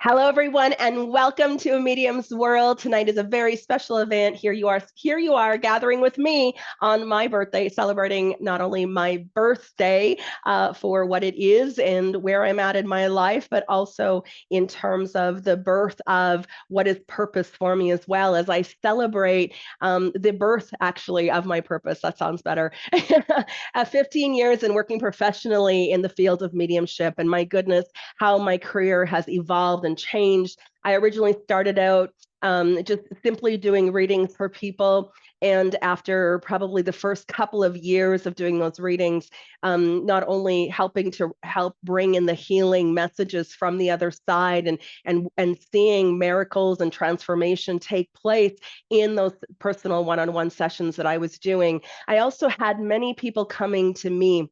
Hello, everyone, and welcome to A Medium's World. Tonight is a very special event. Here you are, gathering with me on my birthday, celebrating not only my birthday for what it is and where I'm at in my life, but also in terms of the birth of what is purpose for me, as well as I celebrate the birth, actually, of my purpose. That sounds better. 15 years in working professionally in the field of mediumship, and my goodness, how my career has evolved and changed. I originally started out just simply doing readings for people. And after probably the first couple of years of doing those readings, not only helping to help bring in the healing messages from the other side and seeing miracles and transformation take place in those personal one-on-one sessions that I was doing, I also had many people coming to me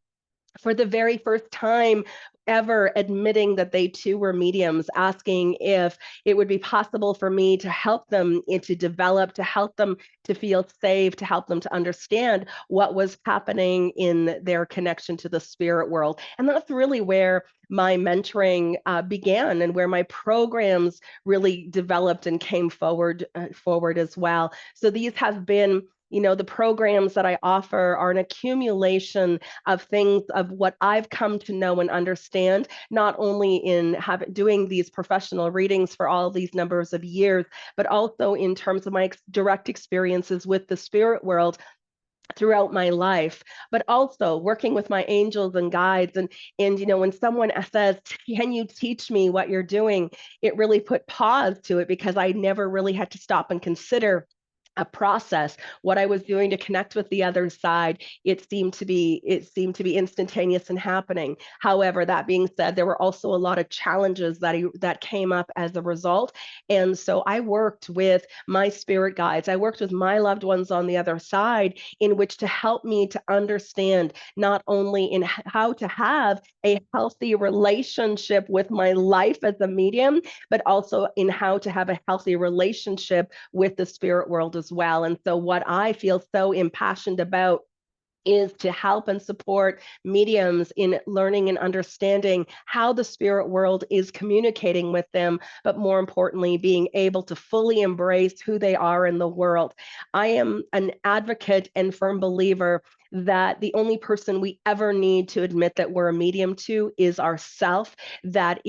for the very first time ever admitting that they too were mediums, asking if it would be possible for me to help them to develop, to help them to feel safe, to help them to understand what was happening in their connection to the spirit world. And that's really where my mentoring began, and where my programs really developed and came forward as well. So these have been, the programs that I offer are an accumulation of things of what I've come to know and understand, not only in doing these professional readings for all these numbers of years, but also in terms of my direct experiences with the spirit world throughout my life, but also working with my angels and guides. And when someone says, can you teach me what you're doing, it really put pause to it, because I never really had to stop and consider a process what I was doing to connect with the other side. It seemed to be instantaneous and happening. However, that being said, there were also a lot of challenges that came up as a result. And so I worked with my spirit guides, I worked with my loved ones on the other side, in which to help me to understand not only in how to have a healthy relationship with my life as a medium, but also in how to have a healthy relationship with the spirit world as well. And so, what I feel so impassioned about is to help and support mediums in learning and understanding how the spirit world is communicating with them, but more importantly, being able to fully embrace who they are in the world. I am an advocate and firm believer that the only person we ever need to admit that we're a medium to is ourself, that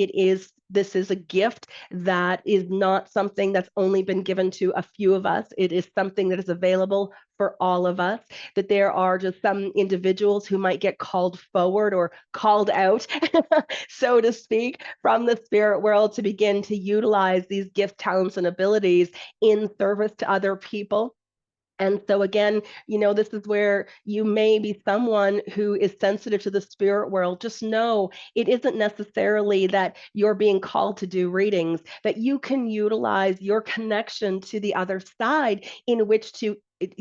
this is a gift that is not something that's only been given to a few of us. It is something that is available for all of us, that there are just some individuals who might get called forward or called out, so to speak, from the spirit world to begin to utilize these gifts, talents, and abilities in service to other people. And so again, this is where you may be someone who is sensitive to the spirit world. Just know it isn't necessarily that you're being called to do readings, that you can utilize your connection to the other side in which to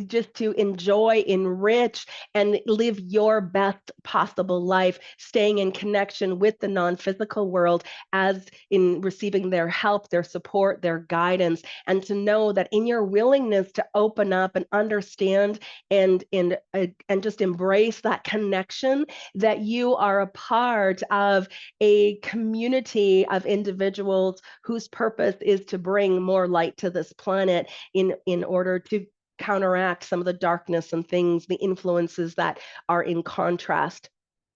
just to enjoy, enrich, and live your best possible life, staying in connection with the non-physical world, as in receiving their help, their support, their guidance, and to know that in your willingness to open up and understand and just embrace that connection, that you are a part of a community of individuals whose purpose is to bring more light to this planet in order to counteract some of the darkness and things, the influences that are in contrast.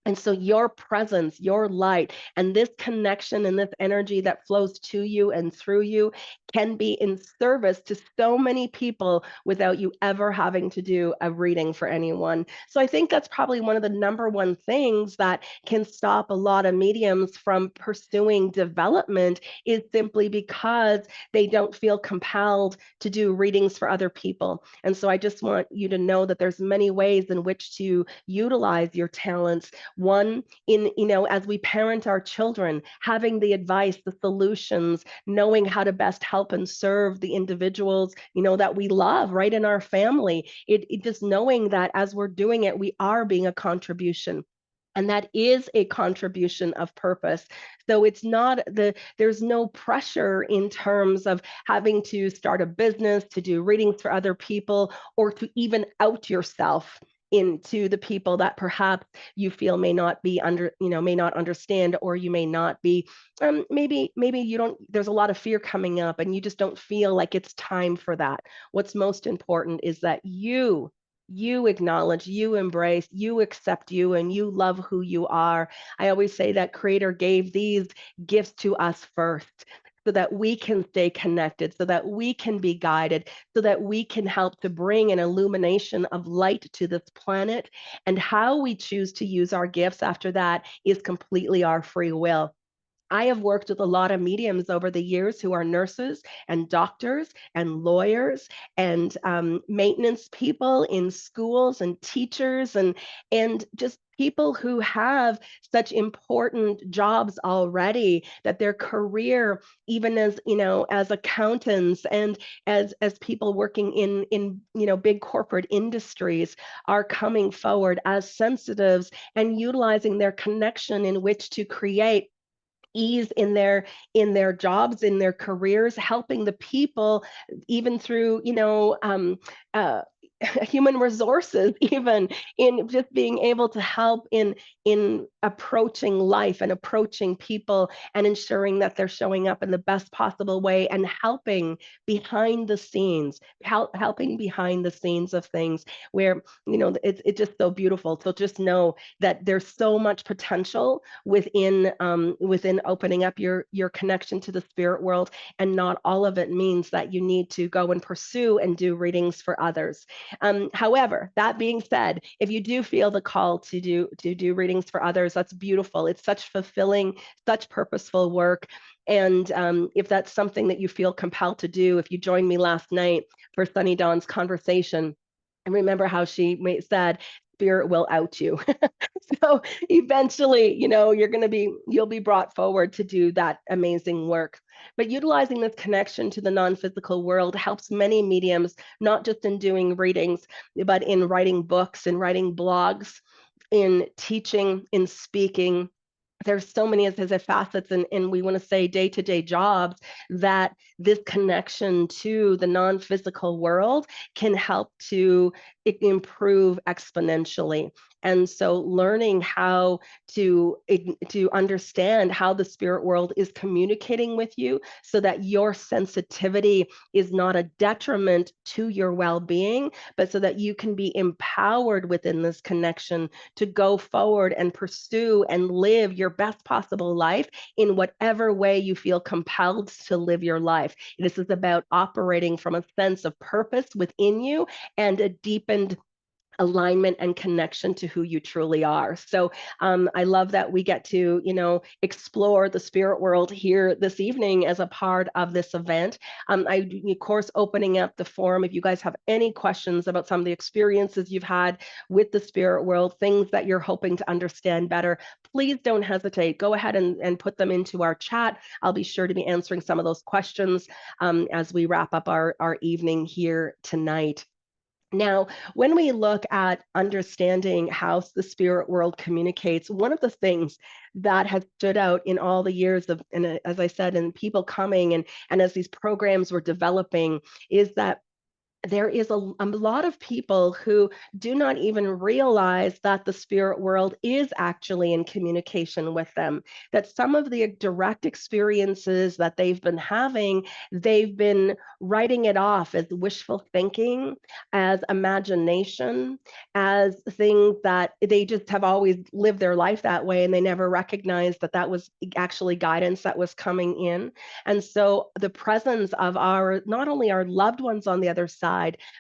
And so your presence, your light, and this connection and this energy that flows to you and through you can be in service to so many people without you ever having to do a reading for anyone. So I think that's probably one of the number one things that can stop a lot of mediums from pursuing development, is simply because they don't feel compelled to do readings for other people. And so I just want you to know that there's many ways in which to utilize your talents. One, as we parent our children, having the advice, the solutions, knowing how to best help and serve the individuals, that we love right in our family. It just knowing that as we're doing it, we are being a contribution. And that is a contribution of purpose. So there's no pressure in terms of having to start a business, to do readings for other people, or to even out yourself into the people that perhaps you feel may not be may not understand, or you may not be, maybe you don't, there's a lot of fear coming up and you just don't feel like it's time for that. What's most important is that you acknowledge, you embrace, you accept you, and you love who you are. I always say that Creator gave these gifts to us first, so that we can stay connected, so that we can be guided, so that we can help to bring an illumination of light to this planet. And how we choose to use our gifts after that is completely our free will. I have worked with a lot of mediums over the years who are nurses and doctors and lawyers and maintenance people in schools and teachers, and just people who have such important jobs already that their career, even as as accountants and as people working in big corporate industries, are coming forward as sensitives and utilizing their connection in which to create ease in their jobs, in their careers, helping the people, even through uh, human resources, even in just being able to help in approaching life and approaching people and ensuring that they're showing up in the best possible way, and helping behind the scenes, helping behind the scenes of things where it's just so beautiful. So just know that there's so much potential within opening up your connection to the spirit world, and not all of it means that you need to go and pursue and do readings for others. However, that being said, if you do feel the call to do readings for others, that's beautiful. It's such fulfilling, such purposeful work. And if that's something that you feel compelled to do, if you joined me last night for Sunny Dawn's conversation, and remember how she said, spirit will out you. So eventually, you'll be brought forward to do that amazing work. But utilizing this connection to the non-physical world helps many mediums, not just in doing readings, but in writing books, in writing blogs, in teaching, in speaking. There's so many as facets, and we want to say day-to-day jobs, that this connection to the non-physical world can help to improve exponentially. And so learning how to understand how the spirit world is communicating with you, so that your sensitivity is not a detriment to your well-being, but so that you can be empowered within this connection to go forward and pursue and live your best possible life in whatever way you feel compelled to live your life. This is about operating from a sense of purpose within you and a deepened alignment and connection to who you truly are. So I love that we get to, explore the spirit world here this evening as a part of this event. I, of course, opening up the forum. If you guys have any questions about some of the experiences you've had with the spirit world, things that you're hoping to understand better, please don't hesitate. Go ahead and put them into our chat. I'll be sure to be answering some of those questions as we wrap up our evening here tonight. Now, when we look at understanding how the spirit world communicates, one of the things that has stood out in all the years of, and as I said, and people coming and as these programs were developing, is that there is a lot of people who do not even realize that the spirit world is actually in communication with them, that some of the direct experiences that they've been having, they've been writing it off as wishful thinking, as imagination, as things that they just have always lived their life that way, and they never recognized that that was actually guidance that was coming in. And so the presence of our, not only our loved ones on the other side,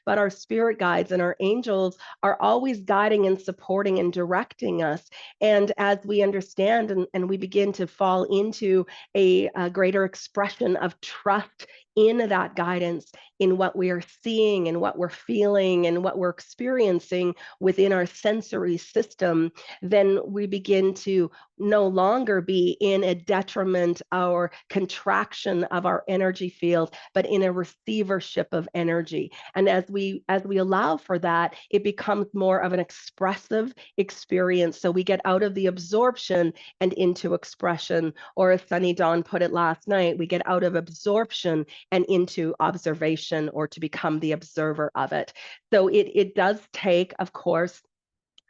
but our spirit guides and our angels are always guiding and supporting and directing us. And as we understand and we begin to fall into a greater expression of trust in that guidance, in what we are seeing and what we're feeling and what we're experiencing within our sensory system, then we begin to no longer be in a detriment or contraction of our energy field, but in a receivership of energy. And as we allow for that, it becomes more of an expressive experience. So we get out of the absorption and into expression, or as Sunny Dawn put it last night, we get out of absorption and into observation, or to become the observer of it. So it does take, of course,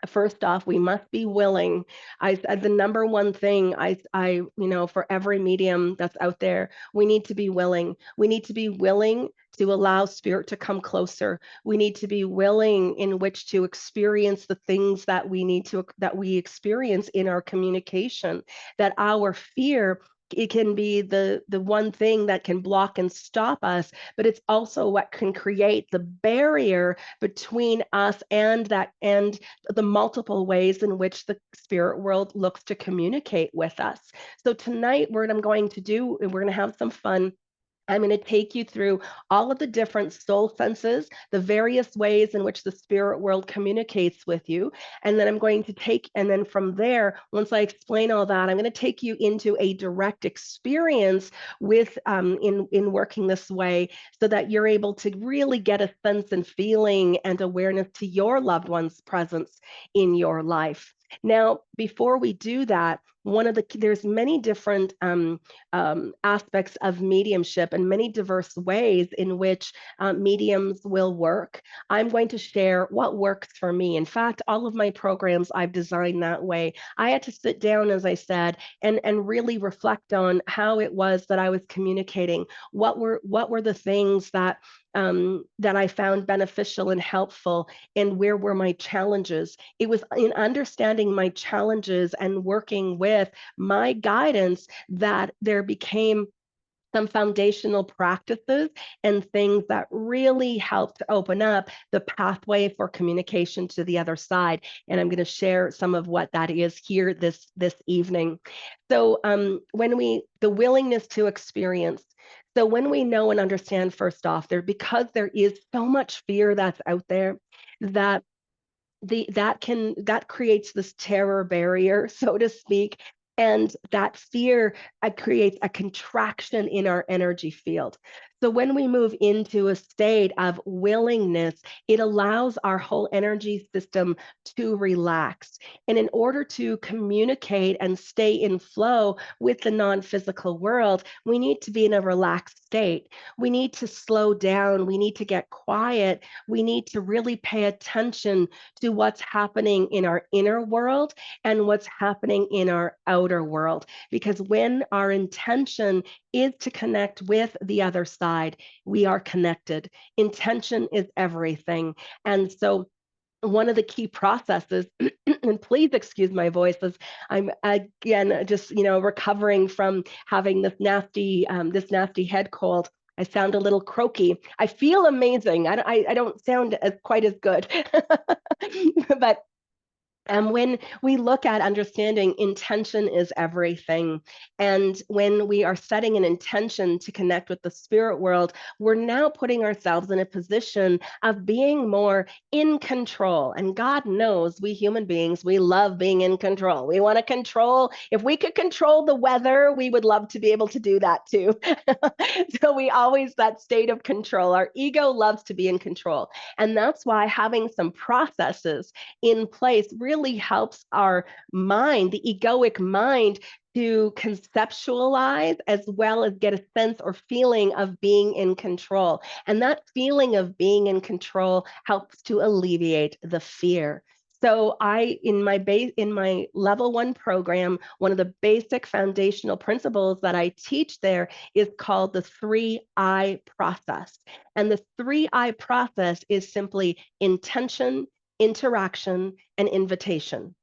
First off, we must be willing. I said the number one thing for every medium that's out there, we need to be willing. We need to be willing to allow spirit to come closer. We need to be willing in which to experience the things that we experience in our communication. That our fear, it can be the one thing that can block and stop us, but it's also what can create the barrier between us and the multiple ways in which the spirit world looks to communicate with us. So tonight, what I'm going to do, we're going to have some fun. I'm going to take you through all of the different soul senses, the various ways in which the spirit world communicates with you. And then and then from there, once I explain all that, I'm going to take you into a direct experience with in working this way, so that you're able to really get a sense and feeling and awareness to your loved one's presence in your life. Now, before we do that, there's many different aspects of mediumship and many diverse ways in which mediums will work. I'm going to share what works for me. In fact, all of my programs I've designed that way. I had to sit down, as I said, and really reflect on how it was that I was communicating. What were the things that I found beneficial and helpful, and where were my challenges? It was in understanding my challenges and working with my guidance that there became some foundational practices and things that really help to open up the pathway for communication to the other side. And I'm going to share some of what that is here this evening. So the willingness to experience. So when we know and understand, first off, because there is so much fear that's out there, that that creates this terror barrier, so to speak, and that fear creates a contraction in our energy field. So when we move into a state of willingness, it allows our whole energy system to relax. And in order to communicate and stay in flow with the non-physical world, we need to be in a relaxed state. We need to slow down. We need to get quiet. We need to really pay attention to what's happening in our inner world and what's happening in our outer world. Because when our intention is to connect with the other side, we are connected. Intention is everything. And so one of the key processes, and please excuse my voice, as I'm again just recovering from having this nasty head cold. I sound a little croaky. I feel amazing. I don't sound quite as good, but when we look at understanding, intention is everything. And when we are setting an intention to connect with the spirit world, we're now putting ourselves in a position of being more in control. And God knows we human beings, we love being in control. We want to control. If we could control the weather, we would love to be able to do that too. So that state of control. Our ego loves to be in control. And that's why having some processes in place really helps our mind, the egoic mind, to conceptualize as well as get a sense or feeling of being in control. And that feeling of being in control helps to alleviate the fear. So in my level 1 program, one of the basic foundational principles that I teach there is called the 3I process. And the 3I process is simply intention, interaction, and invitation.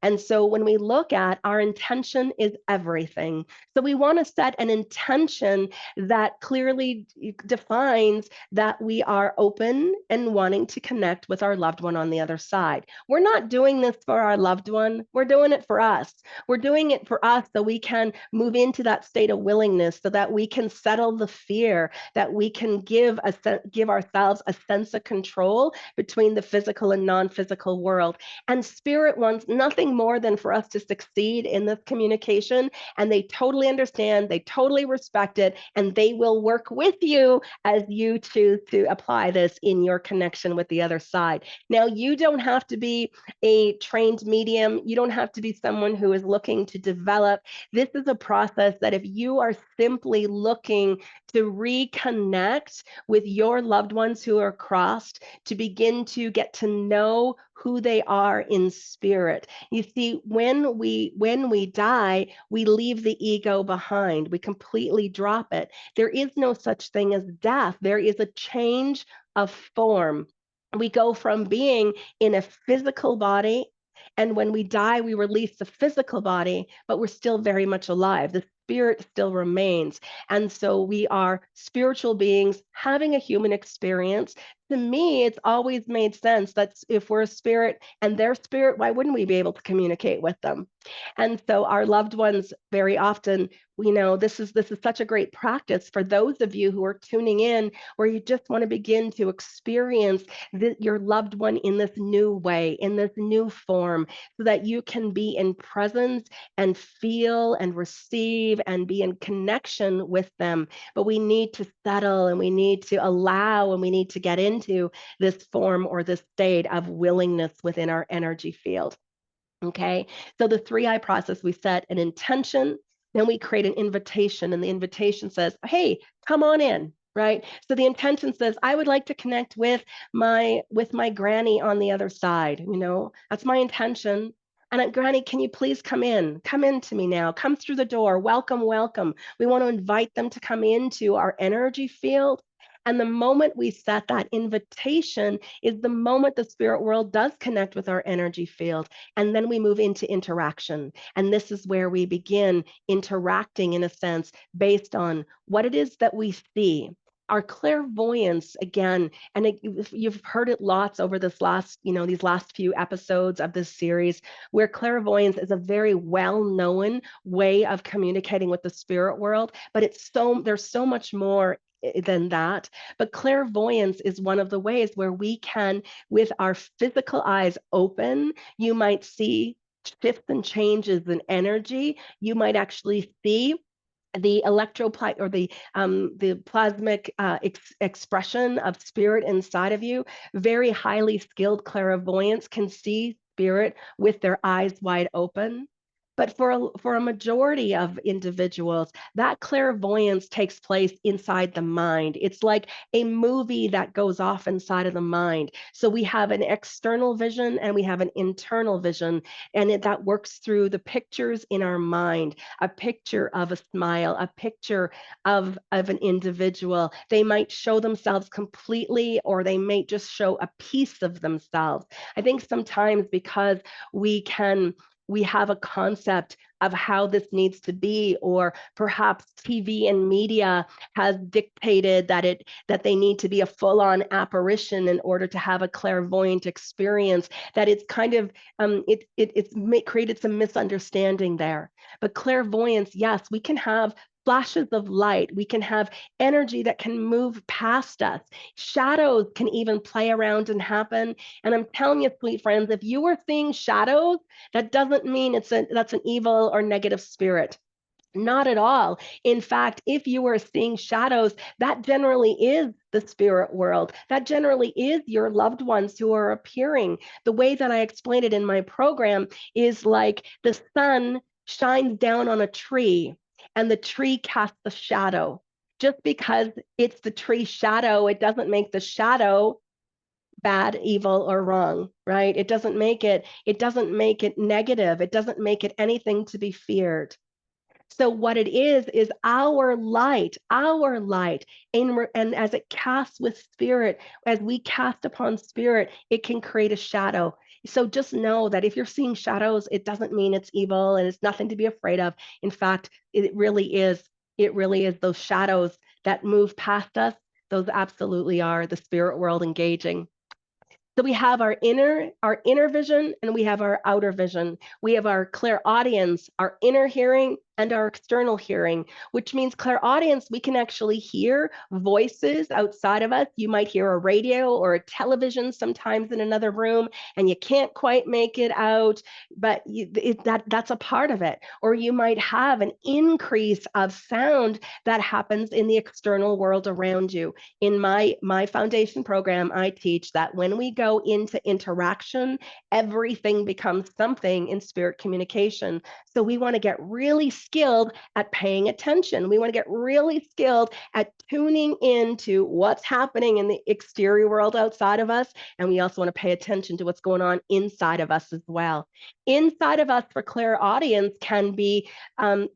And so when we look at our intention is everything. So we want to set an intention that clearly defines that we are open and wanting to connect with our loved one on the other side. We're not doing this for our loved one. We're doing it for us. We're doing it for us so we can move into that state of willingness, so that we can settle the fear, that we can give ourselves a sense of control between the physical and non-physical world. And spirit wants nothing more than for us to succeed in this communication. And they totally understand, they totally respect it, and they will work with you as you choose to apply this in your connection with the other side. Now, you don't have to be a trained medium. You don't have to be someone who is looking to develop. This is a process that if you are simply looking to reconnect with your loved ones who are crossed, to begin to get to know who they are in spirit. You see, when we die, we leave the ego behind. We completely drop it. There is no such thing as death. There is a change of form. We go from being in a physical body, and when we die, we release the physical body, but we're still very much alive. The spirit still remains. And so we are spiritual beings having a human experience. To me, it's always made sense that if we're a spirit and their spirit, why wouldn't we be able to communicate with them? And so our loved ones very often, this is such a great practice for those of you who are tuning in, where you just want to begin to experience your loved one in this new way, in this new form, so that you can be in presence and feel and receive and be in connection with them. But we need to settle, and we need to allow, and we need to get into this form or this state of willingness within our energy field. Okay, so the 3I process, we set an intention, then we create an invitation, and the invitation says, hey, come on in, right? So the intention says, I would like to connect with my granny on the other side. That's my intention. And Granny, can you please come in? Come in to me now. Come through the door. Welcome, welcome. We want to invite them to come into our energy field. And the moment we set that invitation is the moment the spirit world does connect with our energy field. And then we move into interaction. And this is where we begin interacting, in a sense, based on what it is that we see. Our clairvoyance, again, and you've heard it lots over these last few episodes of this series, where clairvoyance is a very well-known way of communicating with the spirit world, but there's so much more than that. But clairvoyance is one of the ways where we can, with our physical eyes open, you might see shifts and changes in energy. You might actually see the or the plasmic expression of spirit inside of you. Very highly skilled clairvoyants can see spirit with their eyes wide open. But for a majority of individuals, that clairvoyance takes place inside the mind. It's like a movie that goes off inside of the mind. So we have an external vision and we have an internal vision, and that works through the pictures in our mind. A picture of a smile, a picture of an individual. They might show themselves completely, or they may just show a piece of themselves. I think sometimes because we have a concept of how this needs to be, or perhaps TV and media has dictated that they need to be a full-on apparition in order to have a clairvoyant experience, that it's kind of it's created some misunderstanding there. But clairvoyance, yes, we can have flashes of light. We can have energy that can move past us. Shadows can even play around and happen. And I'm telling you, sweet friends, if you are seeing shadows, that doesn't mean that's an evil or negative spirit. Not at all. In fact, if you are seeing shadows, that generally is the spirit world. That generally is your loved ones who are appearing. The way that I explain it in my program is like the sun shines down on a tree and the tree casts a shadow. Just because it's the tree's shadow, it doesn't make the shadow bad, evil, or wrong, right? It doesn't make it negative. It doesn't make it anything to be feared. So what it is our light, and as it casts with spirit, as we cast upon spirit, it can create a shadow. So just know that if you're seeing shadows, it doesn't mean it's evil and it's nothing to be afraid of. In fact, it really is those shadows that move past us. Those absolutely are the spirit world engaging. So we have our inner vision, and we have our outer vision. We have our clairaudience, our inner hearing, and our external hearing, which means clairaudience, we can actually hear voices outside of us. You might hear a radio or a television sometimes in another room, and you can't quite make it out, but that's a part of it. Or you might have an increase of sound that happens in the external world around you. In my foundation program, I teach that when we go into interaction, everything becomes something in spirit communication. So we want to get really skilled at paying attention. We want to get really skilled at tuning into what's happening in the exterior world outside of us. And we also want to pay attention to what's going on inside of us as well. Inside of us for clairaudience can be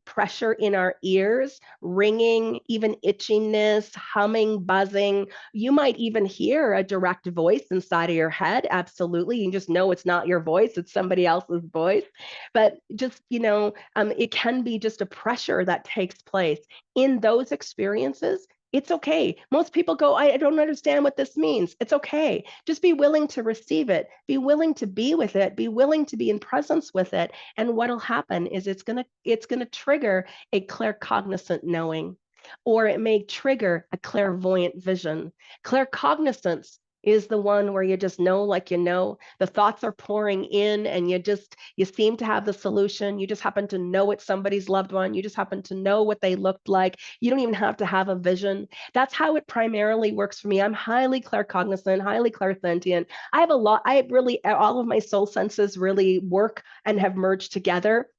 pressure in our ears, ringing, even itchiness, humming, buzzing. You might even hear a direct voice inside of your head. Absolutely. You just know it's not your voice, it's somebody else's voice. But just, it can be just a pressure that takes place. In those experiences, it's okay. Most people go, I don't understand what this means. It's okay. Just be willing to receive it. Be willing to be with it. Be willing to be in presence with it. And what'll happen is it's gonna trigger a claircognizant knowing, or it may trigger a clairvoyant vision. Claircognizance is the one where you just know, like, the thoughts are pouring in and you seem to have the solution. You just happen to know it's somebody's loved one. You just happen to know what they looked like. You don't even have to have a vision. That's how it primarily works for me. I'm highly claircognizant, highly clairsentient. All of my soul senses really work and have merged together.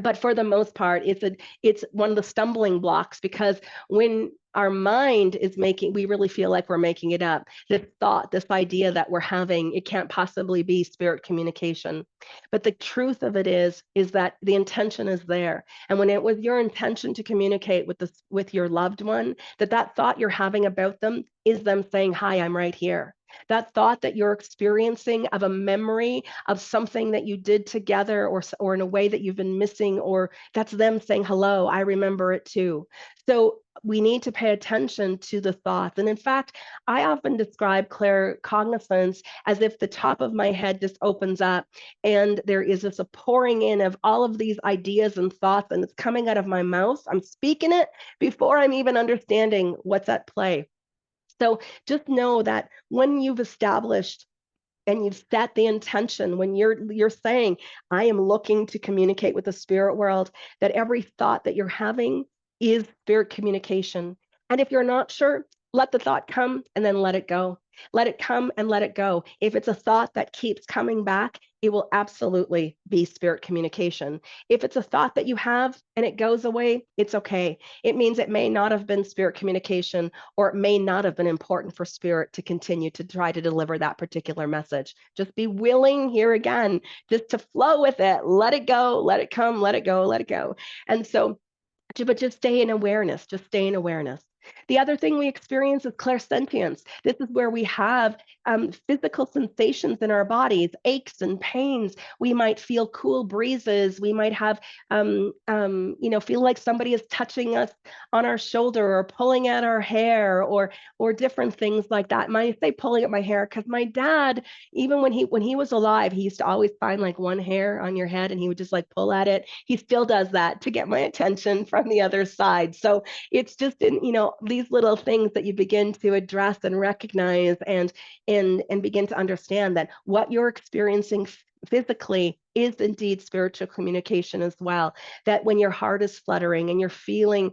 But for the most part, it's one of the stumbling blocks, because when our mind is we really feel like we're making it up. This thought, this idea that we're having, it can't possibly be spirit communication. But the truth of it is that the intention is there. And when it was your intention to communicate with your loved one, that thought you're having about them is them saying, hi, I'm right here. That thought that you're experiencing of a memory of something that you did together, or in a way that you've been missing, or that's them saying, hello, I remember it too. So we need to pay attention to the thoughts. And in fact, I often describe claircognizance as if the top of my head just opens up and there is a pouring in of all of these ideas and thoughts, and it's coming out of my mouth. I'm speaking it before I'm even understanding what's at play. So just know that when you've established and you've set the intention, when you're saying, I am looking to communicate with the spirit world, that every thought that you're having is spirit communication. And if you're not sure, let the thought come and then let it go. Let it come and let it go. If it's a thought that keeps coming back, it will absolutely be spirit communication. If it's a thought that you have and it goes away, it's okay. It means it may not have been spirit communication, or it may not have been important for spirit to continue to try to deliver that particular message. Just be willing, here again, just to flow with it. Let it go, let it come, let it go, let it go. And so, but just stay in awareness, just stay in awareness. The other thing we experience is clairsentience. This is where we have physical sensations in our bodies, aches and pains. We might feel cool breezes. We might have, feel like somebody is touching us on our shoulder or pulling at our hair, or different things like that. I say pulling at my hair because my dad, even when he was alive, he used to always find like one hair on your head and he would just like pull at it. He still does that to get my attention from the other side. So it's just these little things that you begin to address and recognize, and begin to understand that what you're experiencing physically is indeed spiritual communication as well. That when your heart is fluttering and you're feeling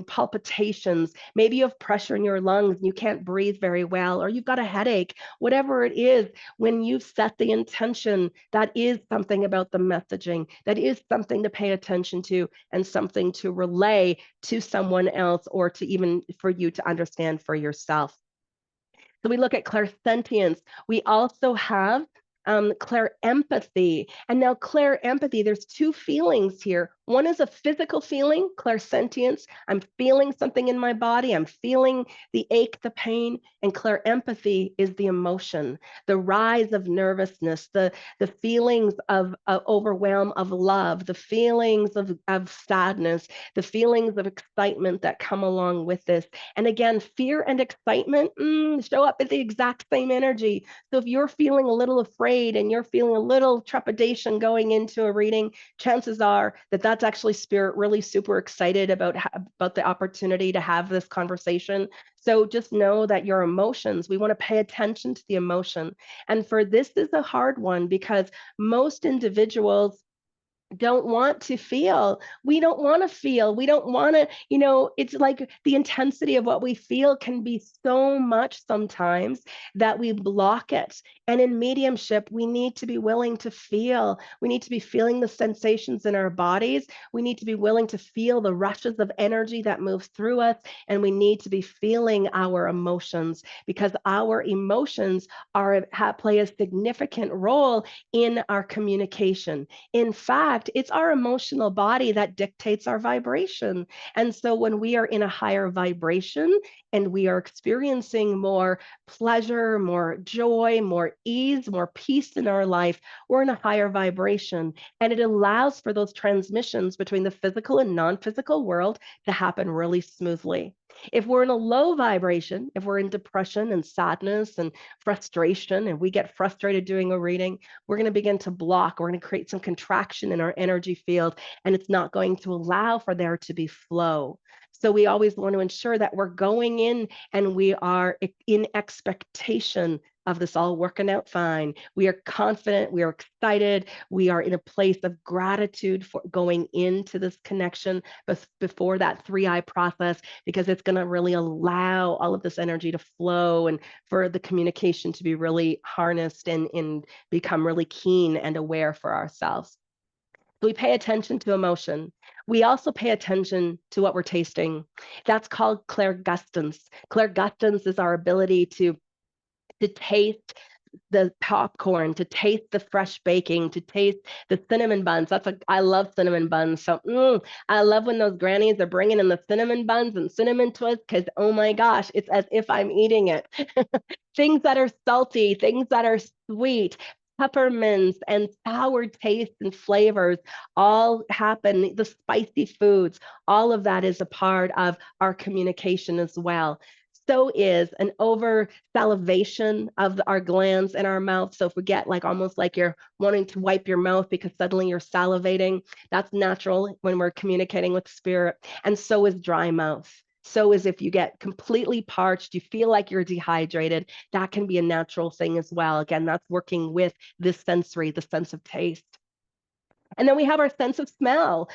palpitations, maybe you have pressure in your lungs and you can't breathe very well, or you've got a headache, whatever it is, when you've set the intention, that is something about the messaging, that is something to pay attention to, and something to relay to someone else, or to even for you to understand for yourself. So we look at clairsentience. We also have clairempathy. And now clairempathy, there's two feelings here. One is a physical feeling, clairsentience. I'm feeling something in my body. I'm feeling the ache, the pain. And clairempathy is the emotion, the rise of nervousness, the feelings of overwhelm, of love, the feelings of sadness, the feelings of excitement that come along with this. And again, fear and excitement show up at the exact same energy. So if you're feeling a little afraid and you're feeling a little trepidation going into a reading, chances are that that's actually spirit really super excited about the opportunity to have this conversation. So just know that your emotions, we want to pay attention to the emotion. And for this is a hard one, because most individuals don't want to feel. We don't want to feel. We don't want to, it's like the intensity of what we feel can be so much sometimes that we block it. And in mediumship, we need to be willing to feel. We need to be feeling the sensations in our bodies. We need to be willing to feel the rushes of energy that moves through us. And we need to be feeling our emotions, because our emotions play a significant role in our communication. In fact, it's our emotional body that dictates our vibration. And so when we are in a higher vibration and we are experiencing more pleasure, more joy, more ease, more peace in our life, we're in a higher vibration. And it allows for those transmissions between the physical and non-physical world to happen really smoothly. If we're in a low vibration, if we're in depression and sadness and frustration, and we get frustrated doing a reading, we're going to begin to block. We're going to create some contraction in our energy field, and it's not going to allow for there to be flow. So we always want to ensure that we're going in and we are in expectation of this all working out fine. We are confident, we are excited, we are in a place of gratitude for going into this connection before that 3-eye process, because it's going to really allow all of this energy to flow and for the communication to be really harnessed and become really keen and aware for ourselves. So we pay attention to emotion. We also pay attention to what we're tasting. That's called clairgustance. Clairgustance is our ability to taste the popcorn, to taste the fresh baking, to taste the cinnamon buns. I love cinnamon buns. So I love when those grannies are bringing in the cinnamon buns and cinnamon twists, because oh my gosh, it's as if I'm eating it. Things that are salty, things that are sweet, peppermints and sour tastes and flavors all happen. The spicy foods, all of that is a part of our communication as well. So is an over salivation of our glands in our mouth. So if we get like almost like you're wanting to wipe your mouth because suddenly you're salivating, that's natural when we're communicating with spirit. And so is dry mouth. So is if you get completely parched, you feel like you're dehydrated, that can be a natural thing as well. Again, that's working with this sensory, the sense of taste. And then we have our sense of smell,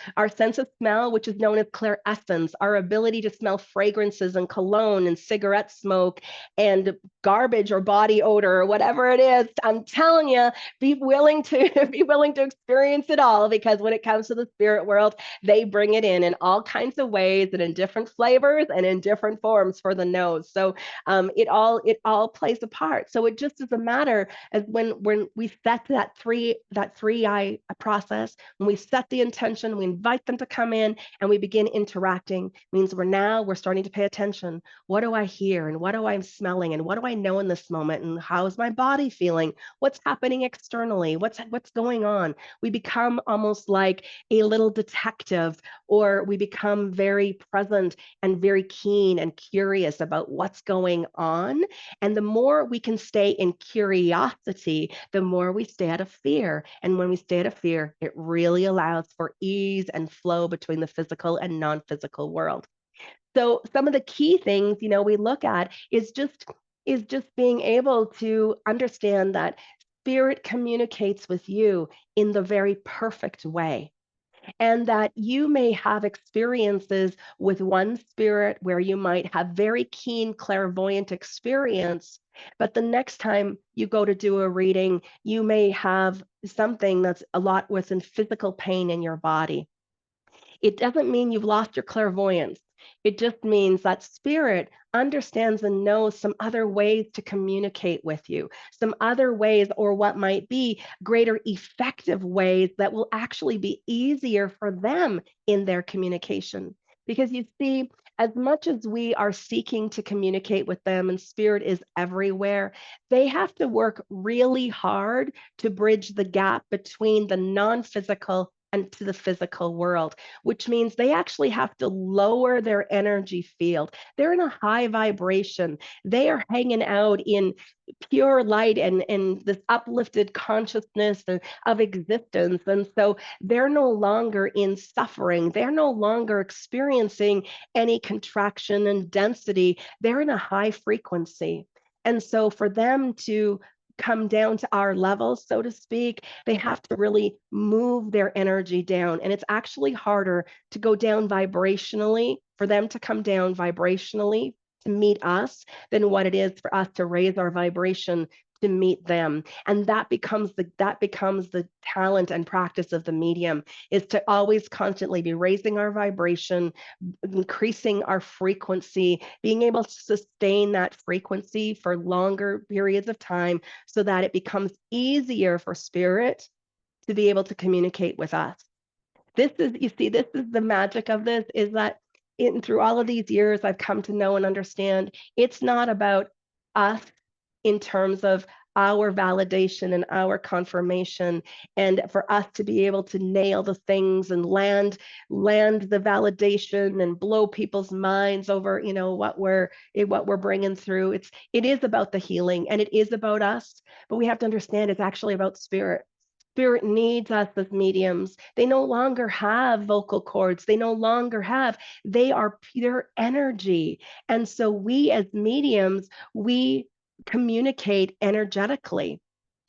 which is known as clairessence, our ability to smell fragrances and cologne and cigarette smoke and garbage or body odor or whatever it is. I'm telling you, be willing to be willing to experience it all, because when it comes to the spirit world, they bring it in all kinds of ways and in different flavors and in different forms for the nose. So it all plays a part. So it just is a matter of when we set that 3-eye process, when we set the intention, we invite them to come in and we begin interacting, means we're starting to pay attention. What do I hear and what do I smelling and what do I know in this moment and how is my body feeling? What's happening externally? What's going on? We become almost like a little detective, or we become very present and very keen and curious about what's going on. And the more we can stay in curiosity, the more we stay out of fear. And when we stay out of fear, it really allows for ease and flow between the physical and non-physical world. So some of the key things, we look at is just being able to understand that spirit communicates with you in the very perfect way, and that you may have experiences with one spirit where you might have very keen clairvoyant experience, but the next time you go to do a reading, you may have something that's a lot worse than physical pain in your body. It doesn't mean you've lost your clairvoyance. It just means that spirit understands and knows some other ways to communicate with you, some other ways, or what might be greater effective ways that will actually be easier for them in their communication. Because you see, as much as we are seeking to communicate with them and spirit is everywhere, they have to work really hard to bridge the gap between the non physical and to the physical world, which means they actually have to lower their energy field. They're in a high vibration. They are hanging out in pure light and this uplifted consciousness of existence. And so they're no longer in suffering. They're no longer experiencing any contraction and density. They're in a high frequency. And so for them to come down to our level, so to speak, they have to really move their energy down. And it's actually harder to go down vibrationally, for them to come down vibrationally to meet us, than what it is for us to raise our vibration to meet them. And that becomes the talent and practice of the medium, is to always constantly be raising our vibration, increasing our frequency, being able to sustain that frequency for longer periods of time, so that it becomes easier for spirit to be able to communicate with us. This is the magic of this, is that through all of these years, I've come to know and understand it's not about us in terms of our validation and our confirmation, and for us to be able to nail the things and land the validation and blow people's minds over, what we're bringing through. It is about the healing, and it is about us, but we have to understand it's actually about spirit. Spirit needs us as mediums. They no longer have vocal cords. They are pure energy. And so we as mediums, we communicate energetically.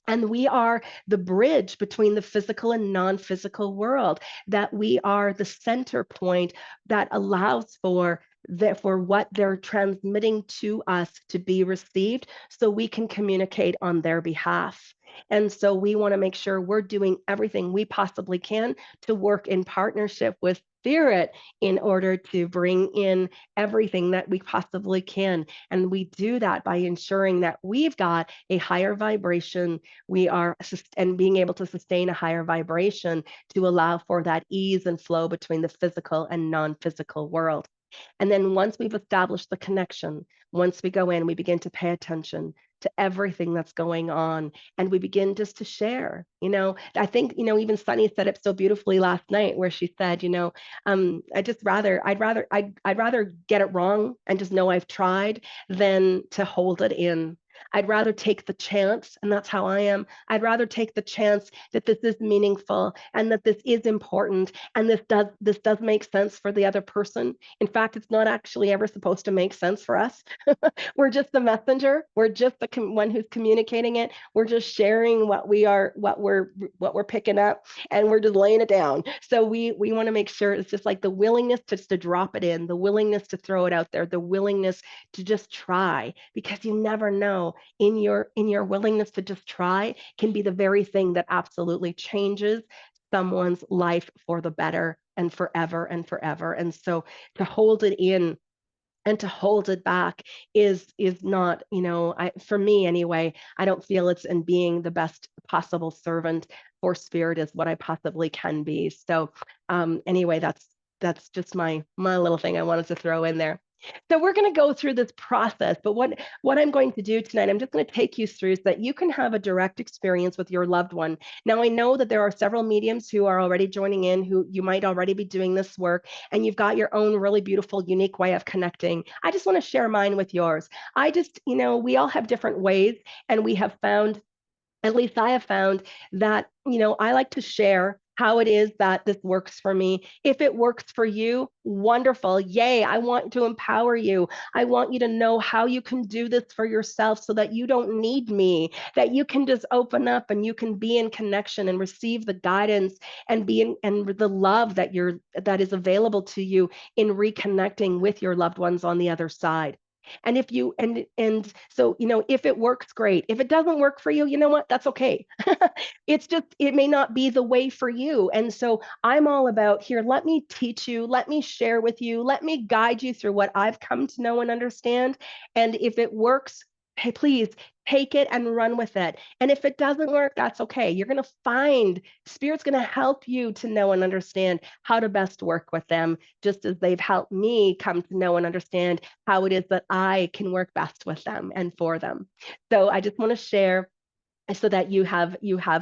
And we are the bridge between the physical and non-physical world, that we are the center point that allows for what they're transmitting to us to be received, so we can communicate on their behalf. And so we want to make sure we're doing everything we possibly can to work in partnership with spirit in order to bring in everything that we possibly can. And we do that by ensuring that we've got a higher vibration, and being able to sustain a higher vibration to allow for that ease and flow between the physical and non-physical world. And then once we've established the connection, once we go in, we begin to pay attention to everything that's going on, and we begin just to share. I think, even Sunny said it so beautifully last night, where she said, I'd rather get it wrong and just know I've tried, than to hold it in. I'd rather take the chance, and that's how I am. I'd rather take the chance that this is meaningful, and that this is important, and this does make sense for the other person. In fact, it's not actually ever supposed to make sense for us. We're just the messenger. We're just the one who's communicating it. We're just sharing what we're picking up, and we're just laying it down. So we want to make sure it's just like the willingness just to drop it in, the willingness to throw it out there, the willingness to just try, because you never know. In your willingness to just try can be the very thing that absolutely changes someone's life for the better, and forever and forever. And so to hold it in and to hold it back is not, for me anyway, I don't feel it's in being the best possible servant for spirit as what I possibly can be. So anyway, that's just my little thing I wanted to throw in there. So we're going to go through this process, but what I'm going to do tonight, I'm just going to take you through so that you can have a direct experience with your loved one. Now, I know that there are several mediums who are already joining in, who you might already be doing this work, and you've got your own really beautiful, unique way of connecting. I just want to share mine with yours. We all have different ways, and we have found, at least I have found, that, I like to share how it is that this works for me. If it works for you, wonderful. Yay. I want to empower you. I want you to know how you can do this for yourself, so that you don't need me, that you can just open up and you can be in connection and receive the guidance, and the love that is available to you in reconnecting with your loved ones on the other side. And so, if it works, great. If it doesn't work for you, you know what? That's okay. It may not be the way for you. And so I'm all about, here, let me teach you, let me share with you, let me guide you through what I've come to know and understand. And if it works, hey, please take it and run with it. And if it doesn't work, that's okay. You're going to find Spirit's going to help you to know and understand how to best work with them, just as they've helped me come to know and understand how it is that I can work best with them and for them. So I just want to share, so that you have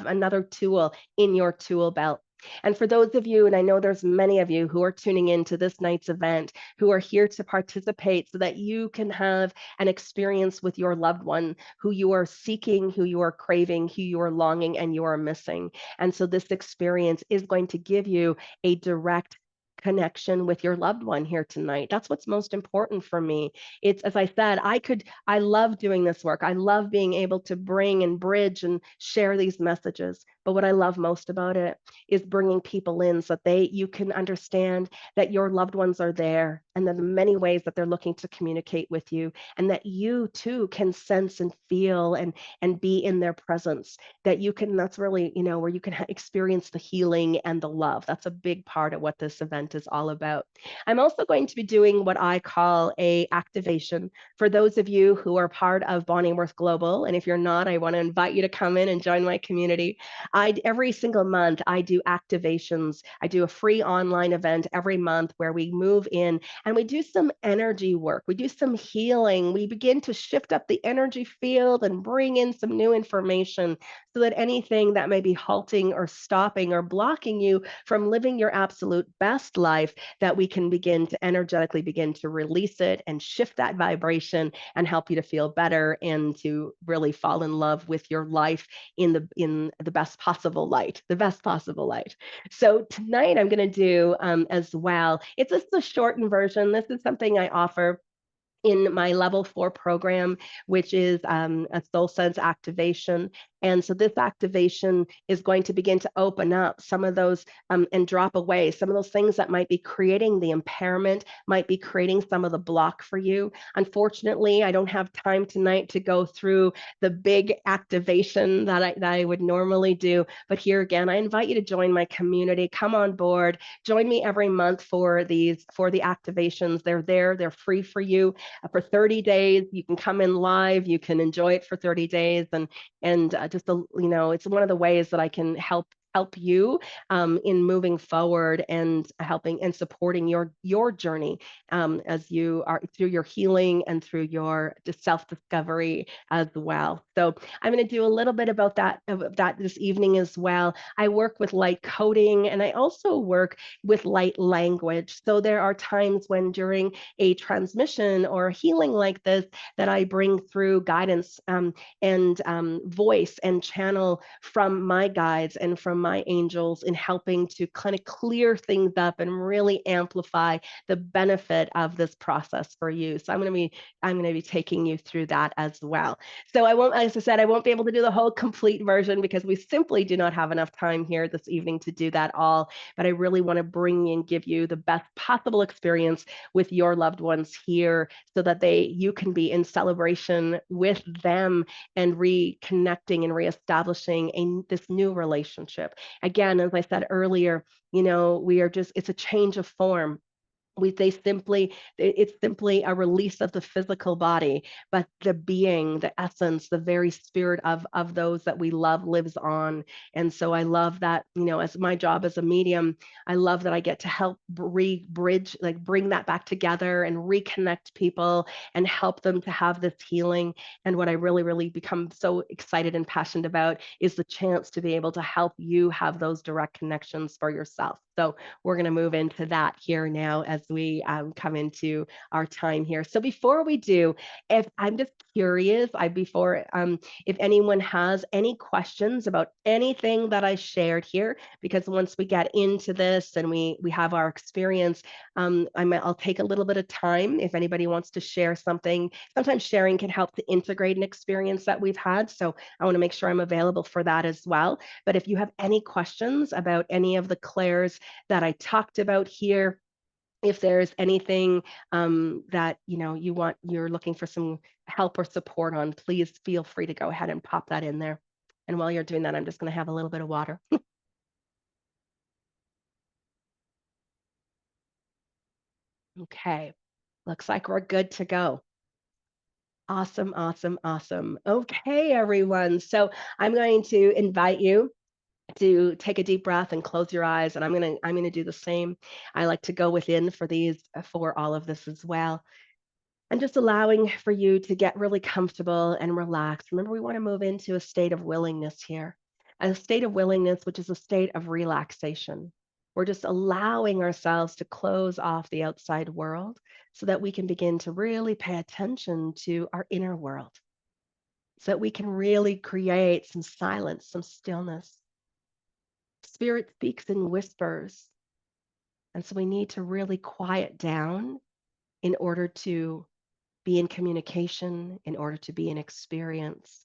another tool in your tool belt. And for those of you, and I know there's many of you who are tuning into this night's event, who are here to participate so that you can have an experience with your loved one who you are seeking, who you are craving, who you are longing, and you are missing. And so this experience is going to give you a direct connection with your loved one here tonight. That's what's most important for me. It's, as I said, I love doing this work. I love being able to bring and bridge and share these messages. But what I love most about it is bringing people in so that you can understand that your loved ones are there and that the many ways that they're looking to communicate with you, and that you too can sense and feel and be in their presence. That you can, that's really, where you can experience the healing and the love. That's a big part of what this event is all about. I'm also going to be doing what I call a activation for those of you who are part of Wirth Global. And if you're not, I want to invite you to come in and join my community. Every single month, I do activations. I do a free online event every month where we move in and we do some energy work. We do some healing. We begin to shift up the energy field and bring in some new information so that anything that may be halting or stopping or blocking you from living your absolute best life, that we can begin to energetically begin to release it and shift that vibration and help you to feel better and to really fall in love with your life in the best possible light, the best possible light. So tonight I'm going to do as well. It's just a shortened version. This is something I offer in my level 4 program, which is a soul sense activation. And so this activation is going to begin to open up some of those and drop away some of those things that might be creating the impairment, might be creating some of the block for you. Unfortunately, I don't have time tonight to go through the big activation that I would normally do. But here again, I invite you to join my community. Come on board. Join me every month for the activations. They're there. They're free for you for 30 days. You can come in live. You can enjoy it for 30 days. And just, it's one of the ways that I can help you in moving forward and helping and supporting your journey as you are through your healing and through your self-discovery as well. So I'm going to do a little bit about that this evening as well. I work with light coding and I also work with light language. So there are times when during a transmission or healing like this that I bring through guidance and voice and channel from my guides and from my angels in helping to kind of clear things up and really amplify the benefit of this process for you. So I'm going to be taking you through that as well. So I won't, as I said, I won't be able to do the whole complete version because we simply do not have enough time here this evening to do that all. But I really want to bring and give you the best possible experience with your loved ones here so that you can be in celebration with them and reconnecting and reestablishing this new relationship. Again, as I said earlier, it's a change of form. It's simply a release of the physical body, but the being, the essence, the very spirit of those that we love lives on. And so I love that, as my job as a medium, I love that I get to help bridge, like bring that back together and reconnect people and help them to have this healing. And what I really, really become so excited and passionate about is the chance to be able to help you have those direct connections for yourself. So we're going to move into that here now as we come into our time here. So before we do, if I'm just curious, if anyone has any questions about anything that I shared here, because once we get into this and we have our experience, I'll take a little bit of time if anybody wants to share something. Sometimes sharing can help to integrate an experience that we've had. So I want to make sure I'm available for that as well. But if you have any questions about any of the clairs that I talked about here, if there's anything that you're looking for some help or support on, please feel free to go ahead and pop that in there. And while you're doing that, I'm just going to have a little bit of water. Okay, looks like we're good to go. Awesome, awesome, awesome. Okay, everyone. So I'm going to invite you to take a deep breath and close your eyes, and I'm gonna do the same. I like to go within for all of this as well. And just allowing for you to get really comfortable and relaxed. Remember, we want to move into a state of willingness here, a state of willingness, which is a state of relaxation. We're just allowing ourselves to close off the outside world so that we can begin to really pay attention to our inner world, so that we can really create some silence, some stillness. Spirit speaks in whispers, And so we need to really quiet down in order to be in communication, in order to be in experience.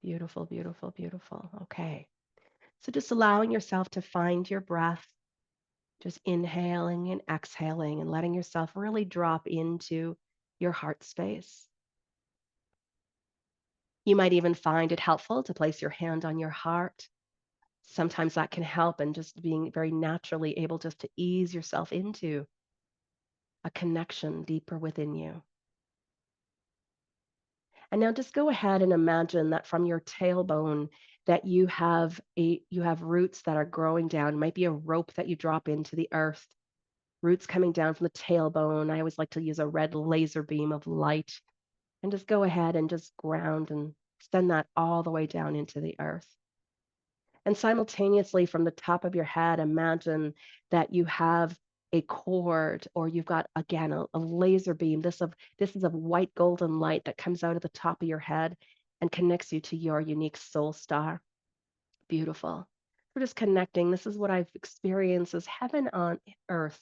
Beautiful, beautiful, beautiful. Okay. So just allowing yourself to find your breath, just inhaling and exhaling and letting yourself really drop into your heart space. You might even find it helpful to place your hand on your heart. Sometimes that can help, and just being very naturally able just to ease yourself into a connection deeper within you. And now just go ahead and imagine that from your tailbone that you have roots that are growing down. It might be a rope that you drop into the earth, roots coming down from the tailbone. I always like to use a red laser beam of light and just go ahead and just ground and send that all the way down into the earth. And simultaneously, from the top of your head, imagine that you have a cord, or you've got, again, a laser beam. This is a white golden light that comes out of the top of your head and connects you to your unique soul star. Beautiful. We're just connecting. This is what I've experienced as heaven on earth.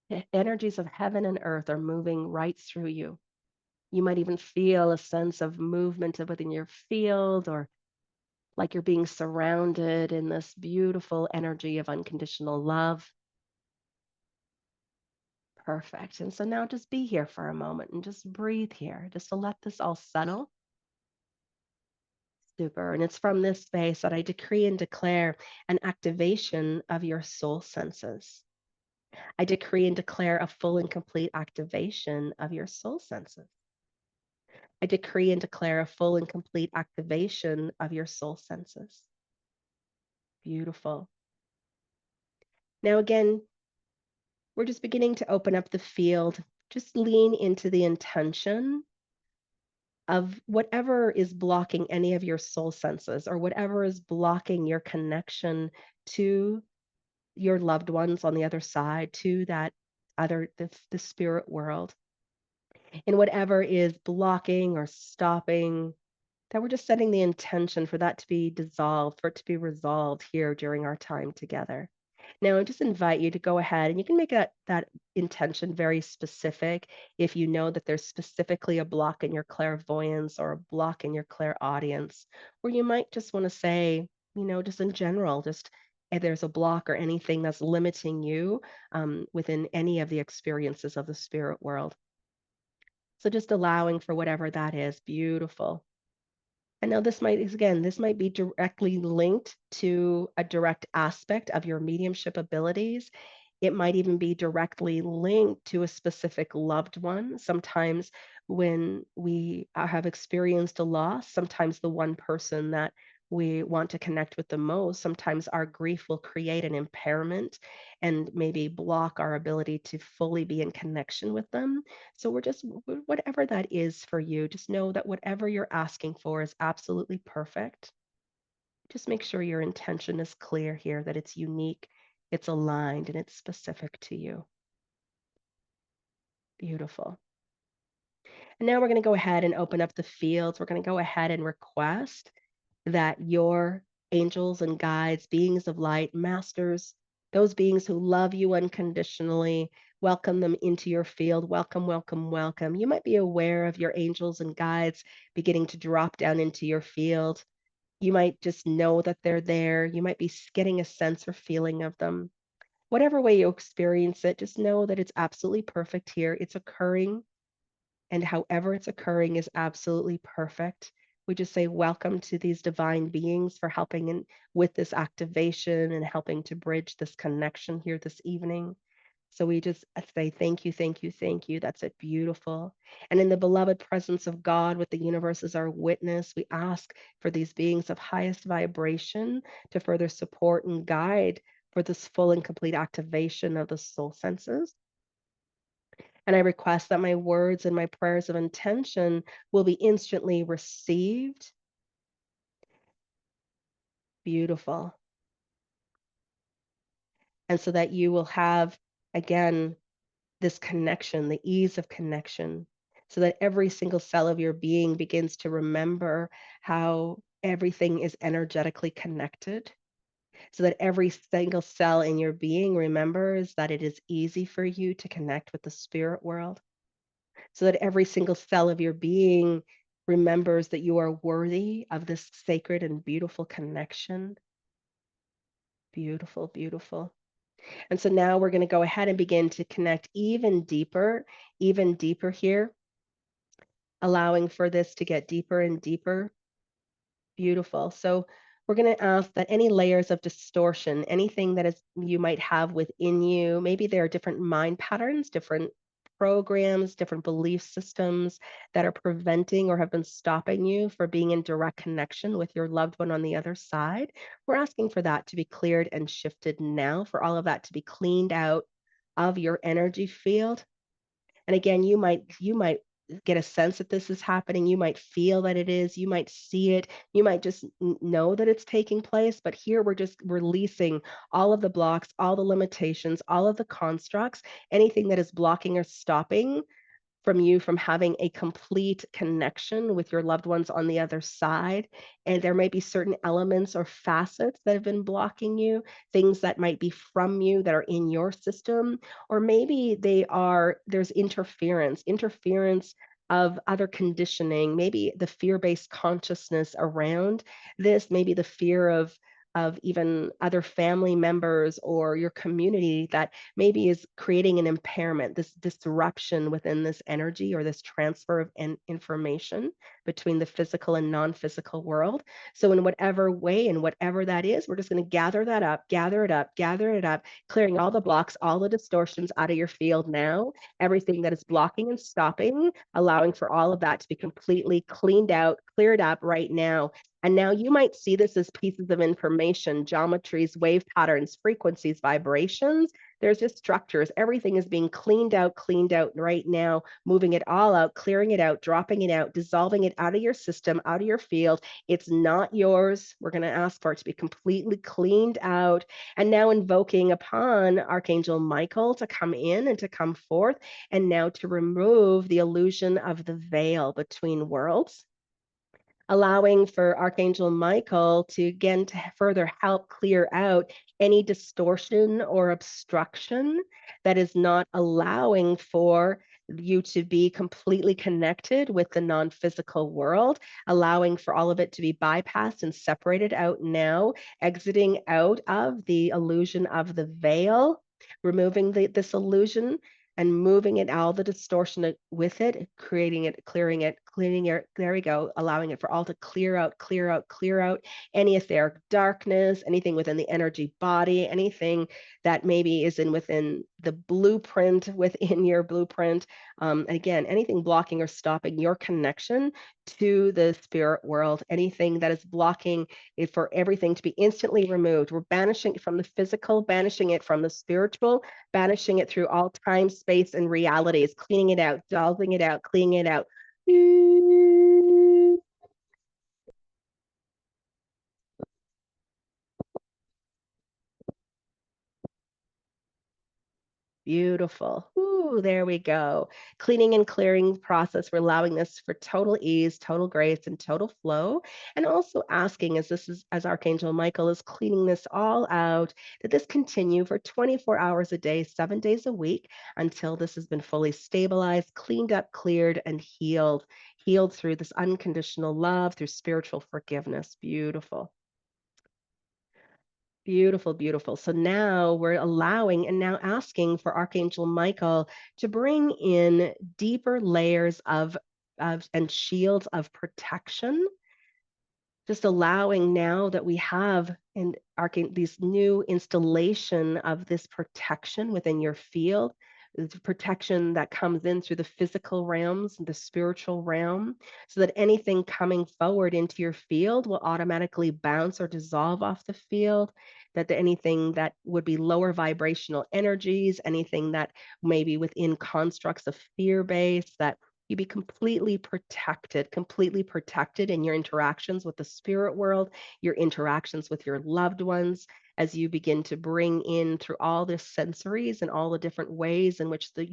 The energies of heaven and earth are moving right through you. You might even feel a sense of movement within your field, or like you're being surrounded in this beautiful energy of unconditional love. Perfect. And so now just be here for a moment and just breathe here, just to let this all settle. Super. And it's from this space that I decree and declare an activation of your soul senses. I decree and declare a full and complete activation of your soul senses. I decree and declare a full and complete activation of your soul senses. Beautiful. Now, again, we're just beginning to open up the field. Just lean into the intention of whatever is blocking any of your soul senses, or whatever is blocking your connection to your loved ones on the other side, to that the spirit world, and whatever is blocking or stopping, that we're just setting the intention for that to be dissolved, for it to be resolved here during our time together. Now, I just invite you to go ahead, and you can make that intention very specific if you know that there's specifically a block in your clairvoyance or a block in your clairaudience, or you might just want to say, just in general, just if there's a block or anything that's limiting you within any of the experiences of the spirit world. So just allowing for whatever that is. Beautiful. And now this might be directly linked to a direct aspect of your mediumship abilities. It might even be directly linked to a specific loved one. Sometimes when we have experienced a loss, sometimes the one person that we want to connect with the most, sometimes our grief will create an impairment and maybe block our ability to fully be in connection with them. So whatever that is for you, just know that whatever you're asking for is absolutely perfect. Just make sure your intention is clear here, that it's unique, it's aligned, and it's specific to you. Beautiful. And now we're going to go ahead and open up the fields. We're going to go ahead and request that your angels and guides, beings of light, masters, those beings who love you unconditionally, welcome them into your field. Welcome, welcome, welcome. You might be aware of your angels and guides beginning to drop down into your field. You might just know that they're there. You might be getting a sense or feeling of them. Whatever way you experience it, just know that it's absolutely perfect here. It's occurring, and however it's occurring is absolutely perfect. We just say welcome to these divine beings for helping with this activation and helping to bridge this connection here this evening. So we just say thank you, thank you, thank you. That's it. Beautiful. And in the beloved presence of God, with the universe as our witness, we ask for these beings of highest vibration to further support and guide for this full and complete activation of the soul senses. And I request that my words and my prayers of intention will be instantly received. Beautiful. And so that you will have, again, this connection, the ease of connection, so that every single cell of your being begins to remember how everything is energetically connected, so that every single cell in your being remembers that it is easy for you to connect with the spirit world, so that every single cell of your being remembers that you are worthy of this sacred and beautiful connection. Beautiful, beautiful. And so now we're going to go ahead and begin to connect even deeper here, allowing for this to get deeper and deeper. Beautiful. So we're going to ask that any layers of distortion, anything that is you might have within you, maybe there are different mind patterns, different programs, different belief systems that are preventing or have been stopping you for being in direct connection with your loved one on the other side. We're asking for that to be cleared and shifted now, for all of that to be cleaned out of your energy field. And again, you might get a sense that this is happening. You might feel that it is. You might see it. You might just know that it's taking place. But here we're just releasing all of the blocks, all the limitations, all of the constructs, anything that is blocking or stopping from you from having a complete connection with your loved ones on the other side. And there may be certain elements or facets that have been blocking you, things that might be from you that are in your system, or maybe there's interference of other conditioning, maybe the fear-based consciousness around this, maybe the fear of even other family members or your community that maybe is creating an impairment, this disruption within this energy or this transfer of information between the physical and non-physical world. So in whatever way and whatever that is, we're just going to gather it up, clearing all the blocks, all the distortions out of your field now, everything that is blocking and stopping, allowing for all of that to be completely cleaned out, cleared up right now. And now you might see this as pieces of information, geometries, wave patterns, frequencies, vibrations. There's just structures. Everything is being cleaned out right now, moving it all out, clearing it out, dropping it out, dissolving it out of your system, out of your field. It's not yours. We're going to ask for it to be completely cleaned out. And now invoking upon Archangel Michael to come in and to come forth, and now to remove the illusion of the veil between worlds, allowing for Archangel Michael to again to further help clear out any distortion or obstruction that is not allowing for you to be completely connected with the non-physical world, allowing for all of it to be bypassed and separated out now, exiting out of the illusion of the veil, removing this illusion and moving it, all the distortion with it, creating it, clearing it, cleaning it. There we go, allowing it for all to clear out, clear out, clear out any etheric darkness, anything within the energy body, anything that maybe is within the blueprint, within your blueprint. Again, anything blocking or stopping your connection to the spirit world, anything that is blocking it for everything to be instantly removed. We're banishing it from the physical, banishing it from the spiritual, banishing it through all time, space, and realities, cleaning it out, dissolving it out, cleaning it out. Beautiful. Ooh, there we go. Cleaning and clearing process. We're allowing this for total ease, total grace, and total flow. And also asking, as Archangel Michael is cleaning this all out, that this continue for 24 hours a day, 7 days a week, until this has been fully stabilized, cleaned up, cleared, and healed. Healed through this unconditional love, through spiritual forgiveness. Beautiful. Beautiful, beautiful. So now we're allowing and now asking for Archangel Michael to bring in deeper layers of and shields of protection, just allowing now that we have in these new installation of this protection within your field, the protection that comes in through the physical realms, the spiritual realm, so that anything coming forward into your field will automatically bounce or dissolve off the field, that anything that would be lower vibrational energies, anything that may be within constructs of fear base, that you be completely protected in your interactions with the spirit world, your interactions with your loved ones, as you begin to bring in through all the sensories and all the different ways in which the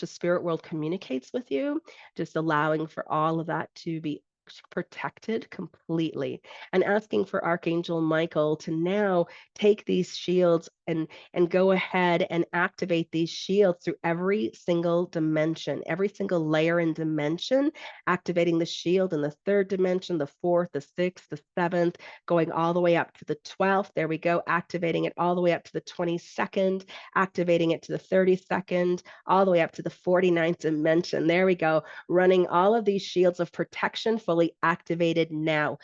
spirit world communicates with you, just allowing for all of that to be protected completely, and asking for Archangel Michael to now take these shields and go ahead and activate these shields through every single dimension, every single layer and dimension, activating the shield in the third dimension, the fourth, the sixth, the seventh, going all the way up to the 12th. There we go, activating it all the way up to the 22nd, activating it to the 32nd, all the way up to the 49th dimension. There we go, running all of these shields of protection fully activated now.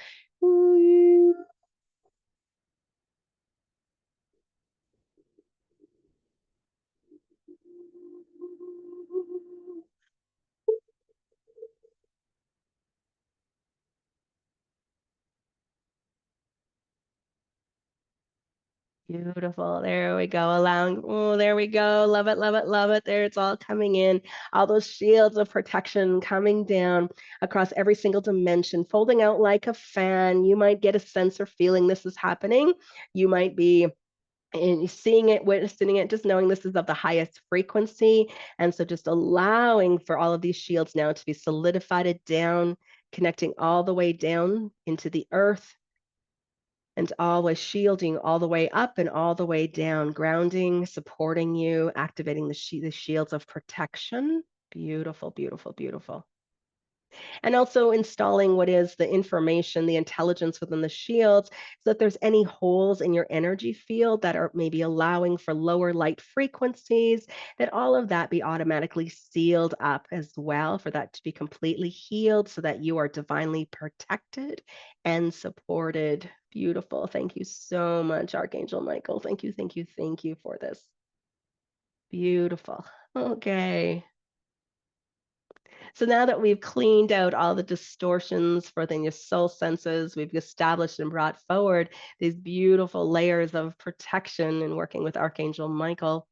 Beautiful. There we go. Allowing, oh, there we go. Love it, love it, love it. There it's all coming in. All those shields of protection coming down across every single dimension, folding out like a fan. You might get a sense or feeling this is happening. You might be and seeing it, witnessing it, just knowing this is of the highest frequency. And so just allowing for all of these shields now to be solidified down, connecting all the way down into the earth and always shielding all the way up and all the way down, grounding, supporting you, activating the shields of protection. Beautiful, beautiful, beautiful. And also installing what is the information, the intelligence within the shields, so that there's any holes in your energy field that are maybe allowing for lower light frequencies, that all of that be automatically sealed up as well, for that to be completely healed so that you are divinely protected and supported. Beautiful. Thank you so much, Archangel Michael. Thank you, thank you, thank you for this. Beautiful. Okay. So now that we've cleaned out all the distortions for the your soul senses, we've established and brought forward these beautiful layers of protection and working with Archangel Michael.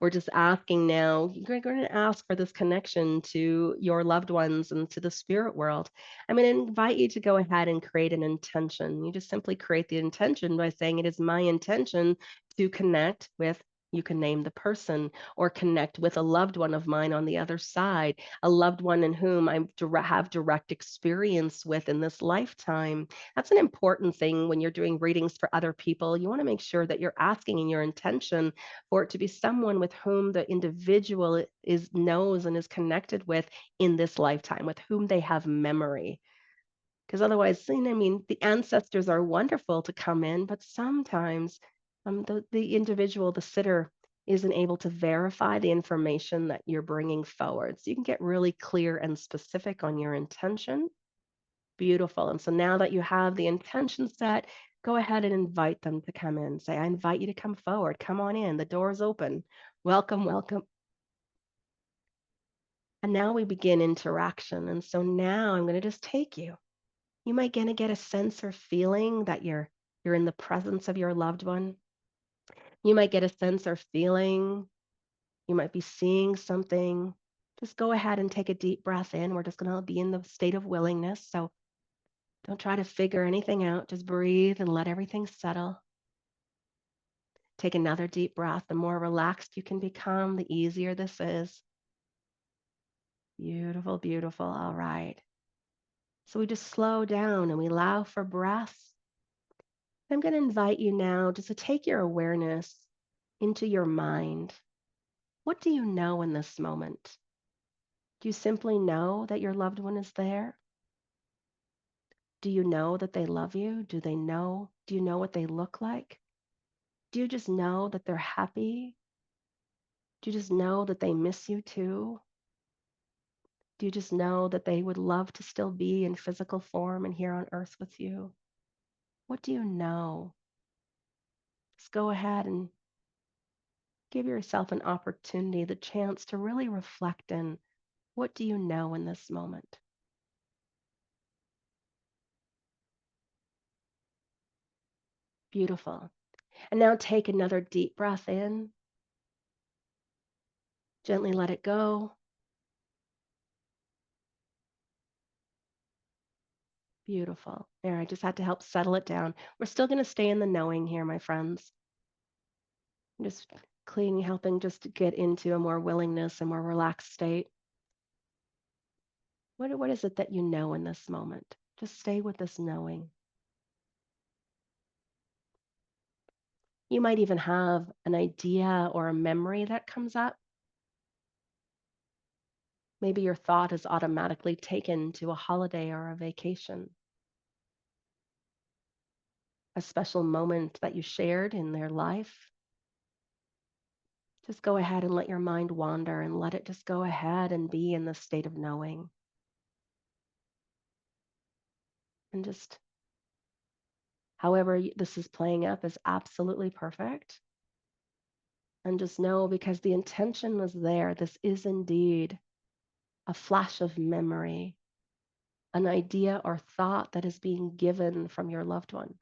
We're just asking now, you're going to ask for this connection to your loved ones and to the spirit world. I'm going to invite you to go ahead and create an intention. You just simply create the intention by saying, it is my intention to connect with. You can name the person or connect with a loved one of mine on the other side, a loved one in whom I have direct experience with in this lifetime. That's an important thing when you're doing readings for other people. You want to make sure that you're asking in your intention for it to be someone with whom the individual is knows and is connected with in this lifetime, with whom they have memory. Because otherwise, I mean, the ancestors are wonderful to come in, but sometimes the individual, the sitter, isn't able to verify the information that you're bringing forward. So you can get really clear and specific on your intention. Beautiful. And so now that you have the intention set, go ahead and invite them to come in. Say, I invite you to come forward. Come on in. The door's open. Welcome, welcome. And now we begin interaction. And so now I'm going to just take you. You might gonna get a sense or feeling that you're in the presence of your loved one. You might get a sense or feeling. You might be seeing something. Just go ahead and take a deep breath in. We're just going to be in the state of willingness. So don't try to figure anything out. Just breathe and let everything settle. Take another deep breath. The more relaxed you can become, the easier this is. Beautiful, beautiful. All right. So we just slow down and we allow for breath. I'm going to invite you now just to take your awareness into your mind. What do you know in this moment? Do you simply know that your loved one is there? Do you know that they love you? Do they know? Do you know what they look like? Do you just know that they're happy? Do you just know that they miss you too? Do you just know that they would love to still be in physical form and here on earth with you? What do you know? Just go ahead and give yourself an opportunity, the chance to really reflect in what do you know in this moment? Beautiful. And now take another deep breath in. Gently let it go. Beautiful. There, I just had to help settle it down. We're still going to stay in the knowing here, my friends. I'm just cleaning, helping just to get into a more willingness, a more relaxed state. What is it that you know in this moment? Just stay with this knowing. You might even have an idea or a memory that comes up. Maybe your thought is automatically taken to a holiday or a vacation, a special moment that you shared in their life. Just go ahead and let your mind wander and let it just go ahead and be in the state of knowing. And just however this is playing up is absolutely perfect. And just know because the intention was there, this is indeed a flash of memory, an idea or thought that is being given from your loved one.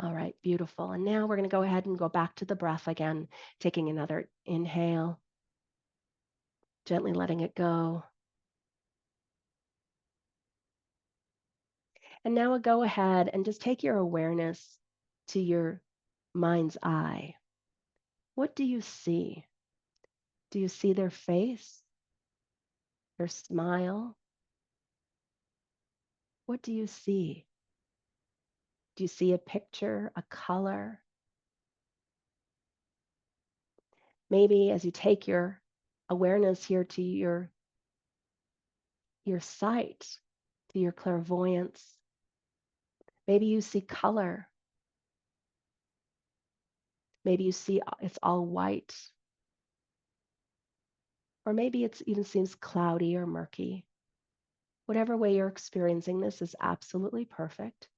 All right, beautiful. And now we're going to go ahead and go back to the breath again, taking another inhale, gently letting it go. And now go ahead and just take your awareness to your mind's eye. What do you see? Do you see their face, their smile? What do you see? Do you see a picture, a color? Maybe as you take your awareness here to your sight, to your clairvoyance, maybe you see color. Maybe you see it's all white. Or maybe it even seems cloudy or murky. Whatever way you're experiencing this is absolutely perfect.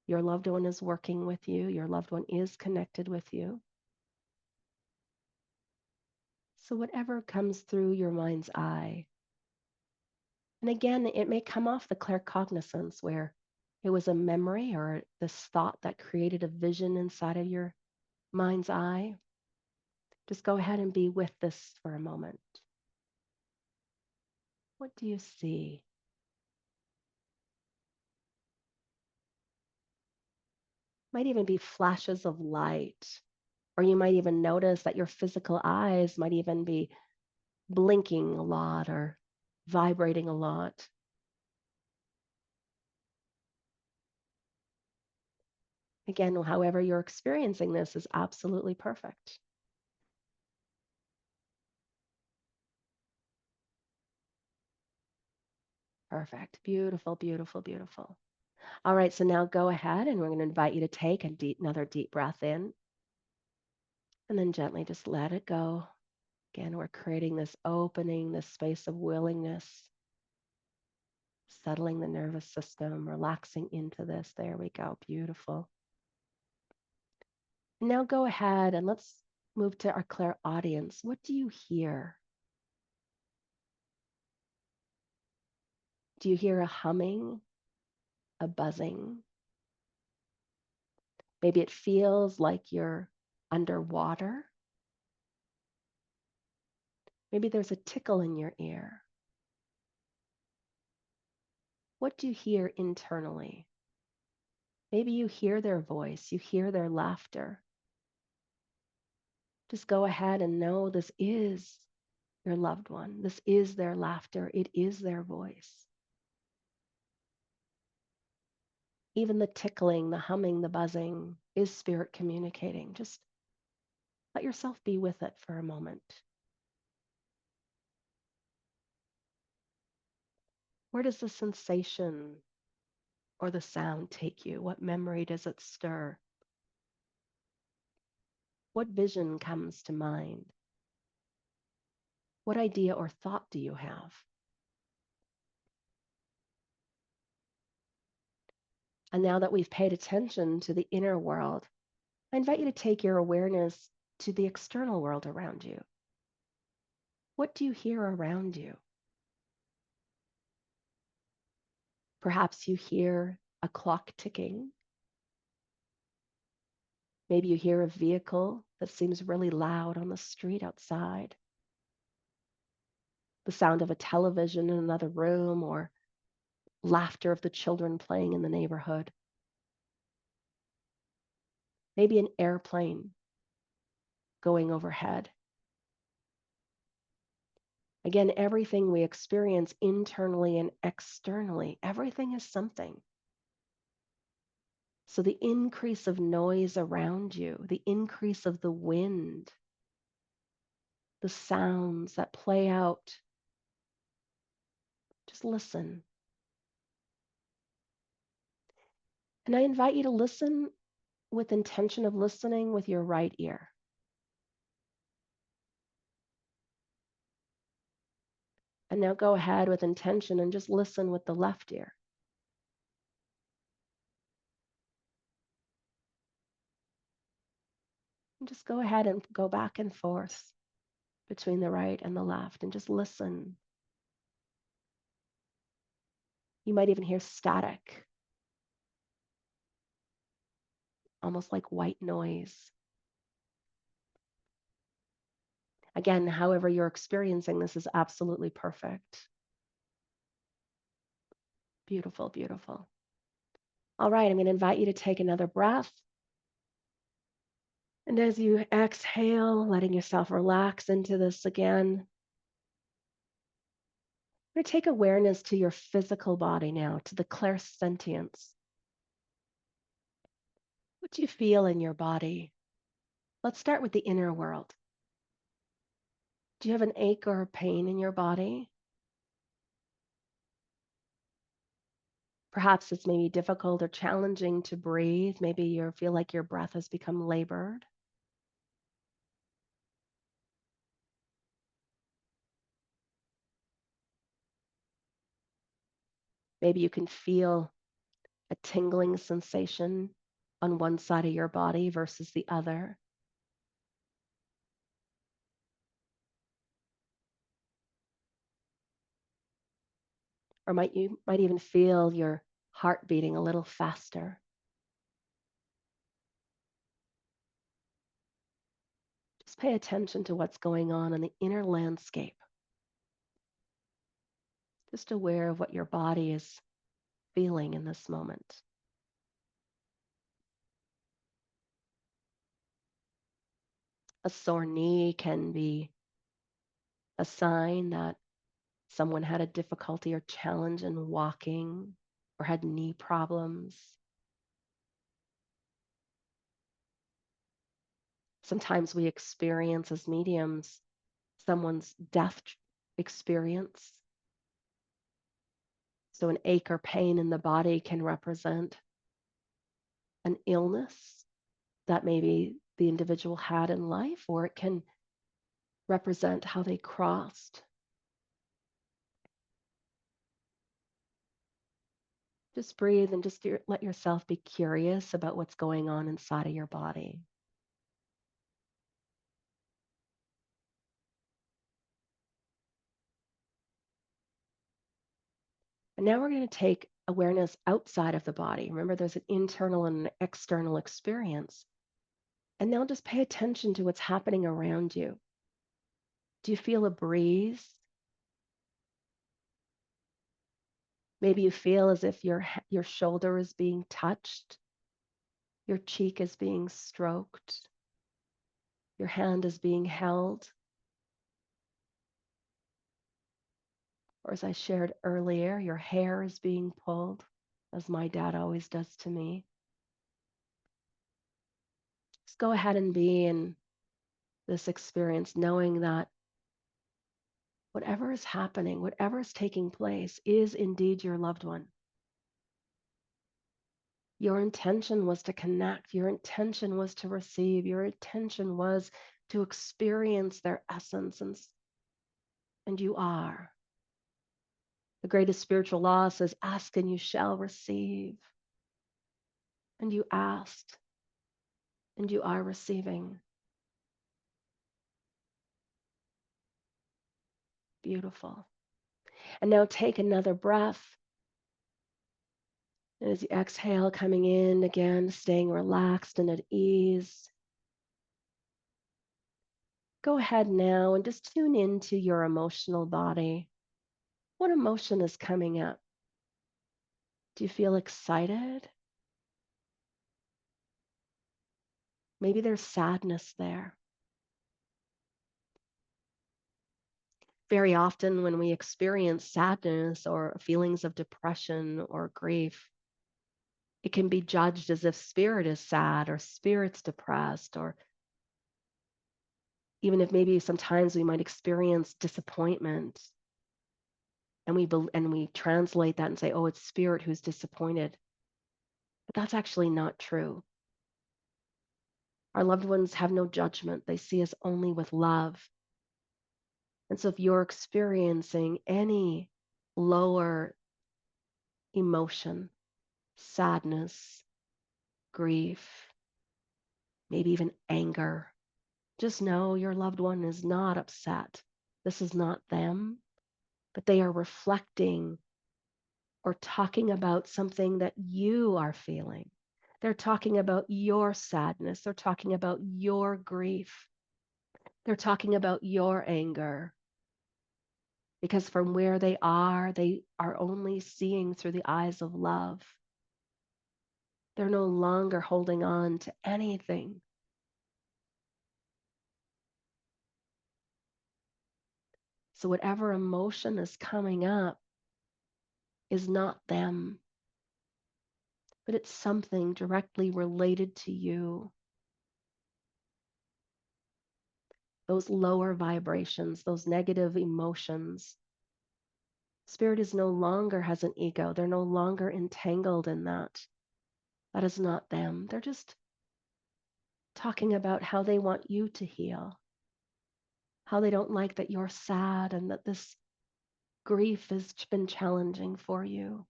Your loved one is working with you. Your loved one is connected with you. So whatever comes through your mind's eye. And again, it may come off the claircognizance where it was a memory or this thought that created a vision inside of your mind's eye. Just go ahead and be with this for a moment. What do you see? Might even be flashes of light, or you might even notice that your physical eyes might even be blinking a lot or vibrating a lot. Again, however you're experiencing this is absolutely perfect. Perfect. Beautiful, beautiful, beautiful. All right, so now go ahead and we're going to invite you to take another deep breath in and then gently just let it go. Again, we're creating this opening, this space of willingness, settling the nervous system, relaxing into this. There we go. Beautiful. Now go ahead and let's move to our clairaudience. What do you hear? Do you hear a humming, a buzzing? Maybe it feels like you're underwater. Maybe there's a tickle in your ear. What do you hear internally? Maybe you hear their voice, you hear their laughter. Just go ahead and know this is your loved one. This is their laughter. It is their voice. Even the tickling, the humming, the buzzing is spirit communicating. Just let yourself be with it for a moment. Where does the sensation or the sound take you? What memory does it stir? What vision comes to mind? What idea or thought do you have? And now that we've paid attention to the inner world, I invite you to take your awareness to the external world around you. What do you hear around you? Perhaps you hear a clock ticking. Maybe you hear a vehicle that seems really loud on the street outside. The sound of a television in another room or laughter of the children playing in the neighborhood. Maybe an airplane going overhead. Again, everything we experience internally and externally, everything is something. So the increase of noise around you, the increase of the wind, the sounds that play out, just listen. And I invite you to listen with intention of listening with your right ear. And now go ahead with intention and just listen with the left ear. And just go ahead and go back and forth between the right and the left and just listen. You might even hear static, almost like white noise. Again, however you're experiencing this is absolutely perfect. Beautiful, beautiful. All right, I'm going to invite you to take another breath. And as you exhale, letting yourself relax into this again, you're going to take awareness to your physical body now, to the clairsentience. What do you feel in your body? Let's start with the inner world. Do you have an ache or a pain in your body? Perhaps it's maybe difficult or challenging to breathe. Maybe you feel like your breath has become labored. Maybe you can feel a tingling sensation on one side of your body versus the other. Or you might even feel your heart beating a little faster. Just pay attention to what's going on in the inner landscape. Just aware of what your body is feeling in this moment. A sore knee can be a sign that someone had a difficulty or challenge in walking or had knee problems. Sometimes we experience as mediums someone's death experience. So an ache or pain in the body can represent an illness that maybe the individual had in life, or it can represent how they crossed. Just breathe and just let yourself be curious about what's going on inside of your body. And now we're going to take awareness outside of the body. Remember, there's an internal and an external experience. And now just pay attention to what's happening around you. Do you feel a breeze? Maybe you feel as if your shoulder is being touched, your cheek is being stroked, your hand is being held. Or as I shared earlier, your hair is being pulled, as my dad always does to me. Just go ahead and be in this experience, knowing that whatever is happening, whatever is taking place, is indeed your loved one. Your intention was to connect. Your intention was to receive. Your intention was to experience their essence, and you are. The greatest spiritual law says, ask and you shall receive. And you asked, and you are receiving. Beautiful. And now take another breath. And as you exhale, coming in again, staying relaxed and at ease. Go ahead now and just tune into your emotional body. What emotion is coming up? Do you feel excited? Maybe there's sadness there. Very often when we experience sadness or feelings of depression or grief, it can be judged as if spirit is sad or spirit's depressed, or even if maybe sometimes we might experience disappointment, and we translate that and say, oh, it's spirit who's disappointed. But that's actually not true. Our loved ones have no judgment. They see us only with love. And so if you're experiencing any lower emotion, sadness, grief, maybe even anger, just know your loved one is not upset. This is not them, but they are reflecting or talking about something that you are feeling. They're talking about your sadness. They're talking about your grief. They're talking about your anger. Because from where they are only seeing through the eyes of love. They're no longer holding on to anything. So whatever emotion is coming up is not them, but it's something directly related to you. Those lower vibrations, those negative emotions. Spirit is no longer has an ego. They're no longer entangled in that. That is not them. They're just talking about how they want you to heal, how they don't like that you're sad and that this grief has been challenging for you.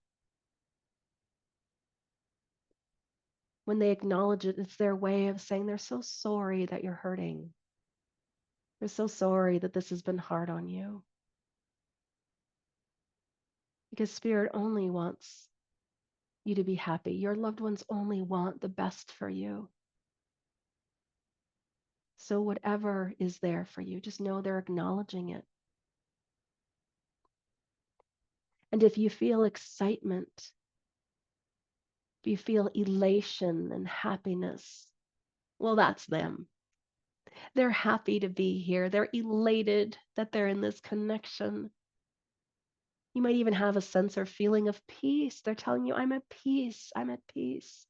When they acknowledge it, it's their way of saying they're so sorry that you're hurting. They're so sorry that this has been hard on you. Because Spirit only wants you to be happy. Your loved ones only want the best for you. So whatever is there for you, just know they're acknowledging it. And if you feel excitement, if you feel elation and happiness, well, that's them. They're happy to be here. They're elated that they're in this connection. You might even have a sense or feeling of peace. They're telling you, I'm at peace. I'm at peace.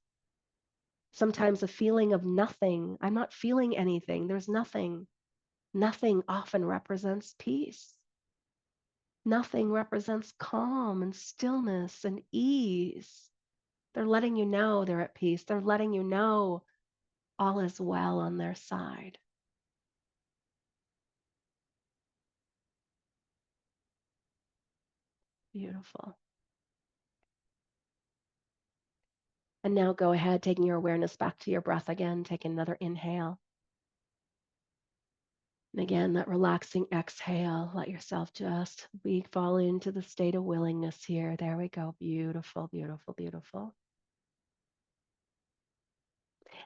Sometimes a feeling of nothing. I'm not feeling anything. There's nothing. Nothing often represents peace. Nothing represents calm and stillness and ease. They're letting you know they're at peace. They're letting you know all is well on their side. Beautiful. And now go ahead, taking your awareness back to your breath again. Take another inhale. And again, that relaxing exhale. Let yourself just fall into the state of willingness here. There we go. Beautiful, beautiful, beautiful.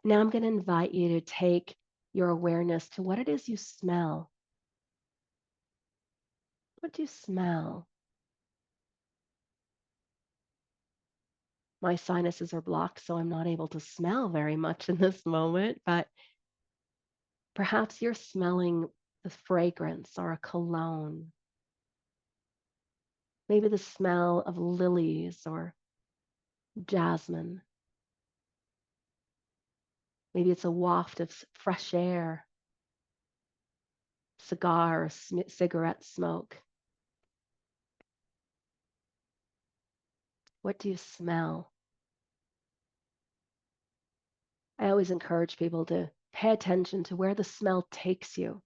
Now I'm going to invite you to take your awareness to what it is you smell. What do you smell? My sinuses are blocked, so I'm not able to smell very much in this moment, but perhaps you're smelling the fragrance or a cologne. Maybe the smell of lilies or jasmine. Maybe it's a waft of fresh air, cigar or cigarette smoke. What do you smell? I always encourage people to pay attention to where the smell takes you.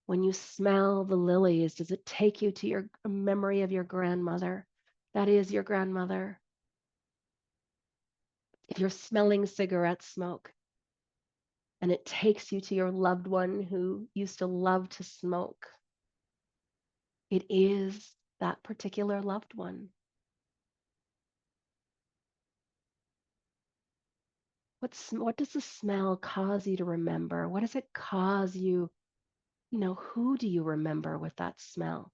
When you smell the lilies, does it take you to your memory of your grandmother? That is your grandmother. If you're smelling cigarette smoke and it takes you to your loved one who used to love to smoke, it is that particular loved one. What does the smell cause you to remember? What does it cause you? Who do you remember with that smell?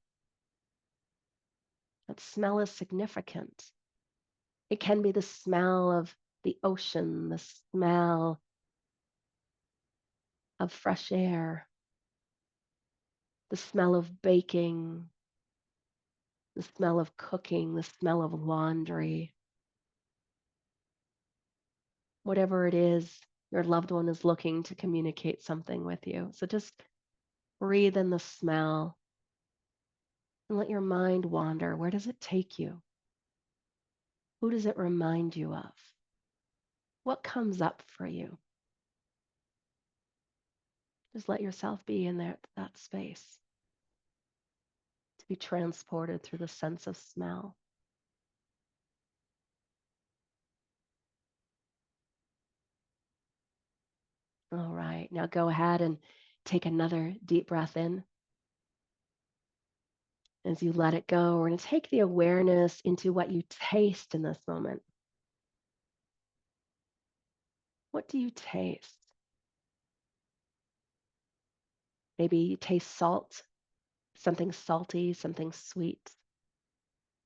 That smell is significant. It can be the smell of the ocean, the smell of fresh air. the smell of baking, the smell of cooking, the smell of laundry, whatever it is, your loved one is looking to communicate something with you. So just breathe in the smell and let your mind wander. Where does it take you? Who does it remind you of? What comes up for you? Just let yourself be in that space to be transported through the sense of smell. All right, now go ahead and take another deep breath in. As you let it go, we're going to take the awareness into what you taste in this moment. What do you taste? Maybe you taste salt, something salty, something sweet,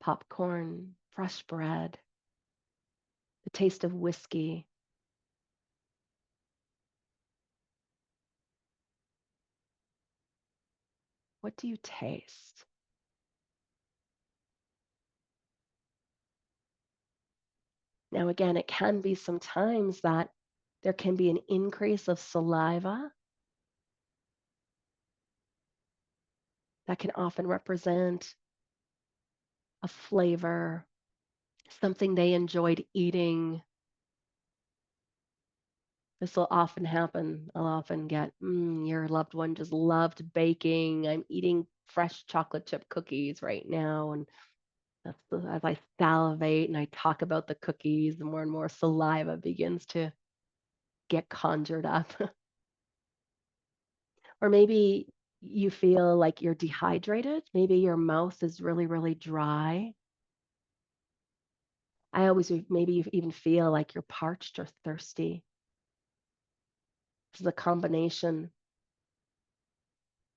popcorn, fresh bread, the taste of whiskey. What do you taste? Now, again, it can be sometimes that there can be an increase of saliva that can often represent a flavor, something they enjoyed eating. This will often happen. I'll often get, your loved one just loved baking. I'm eating fresh chocolate chip cookies right now. And as I salivate and I talk about the cookies, the more and more saliva begins to get conjured up. Or maybe you feel like you're dehydrated. Maybe your mouth is really, really dry. Maybe you even feel like you're parched or thirsty. This is a combination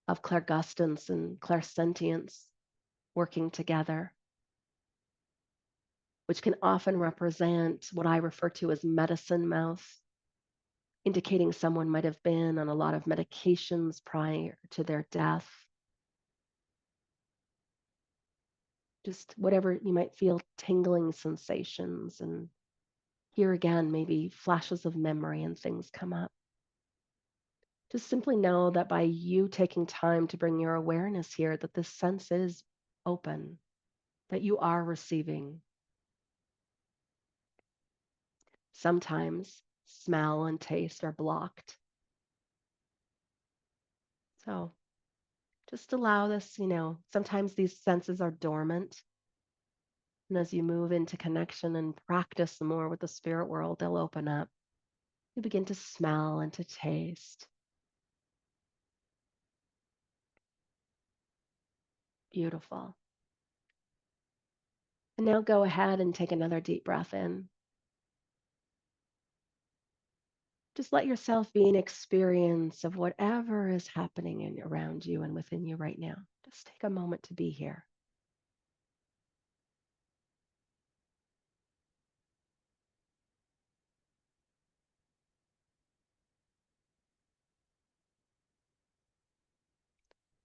of clairgustance and clairsentience working together, which can often represent what I refer to as medicine mouth, indicating someone might have been on a lot of medications prior to their death. Just whatever you might feel, tingling sensations. And here again, maybe flashes of memory and things come up. Just simply know that by you taking time to bring your awareness here, that this sense is open, that you are receiving. Sometimes smell and taste are blocked. So just allow this, sometimes these senses are dormant. And as you move into connection and practice more with the spirit world, they'll open up. You begin to smell and to taste. Beautiful. And now go ahead and take another deep breath in. Just let yourself be an experience of whatever is happening around you and within you right now. Just take a moment to be here.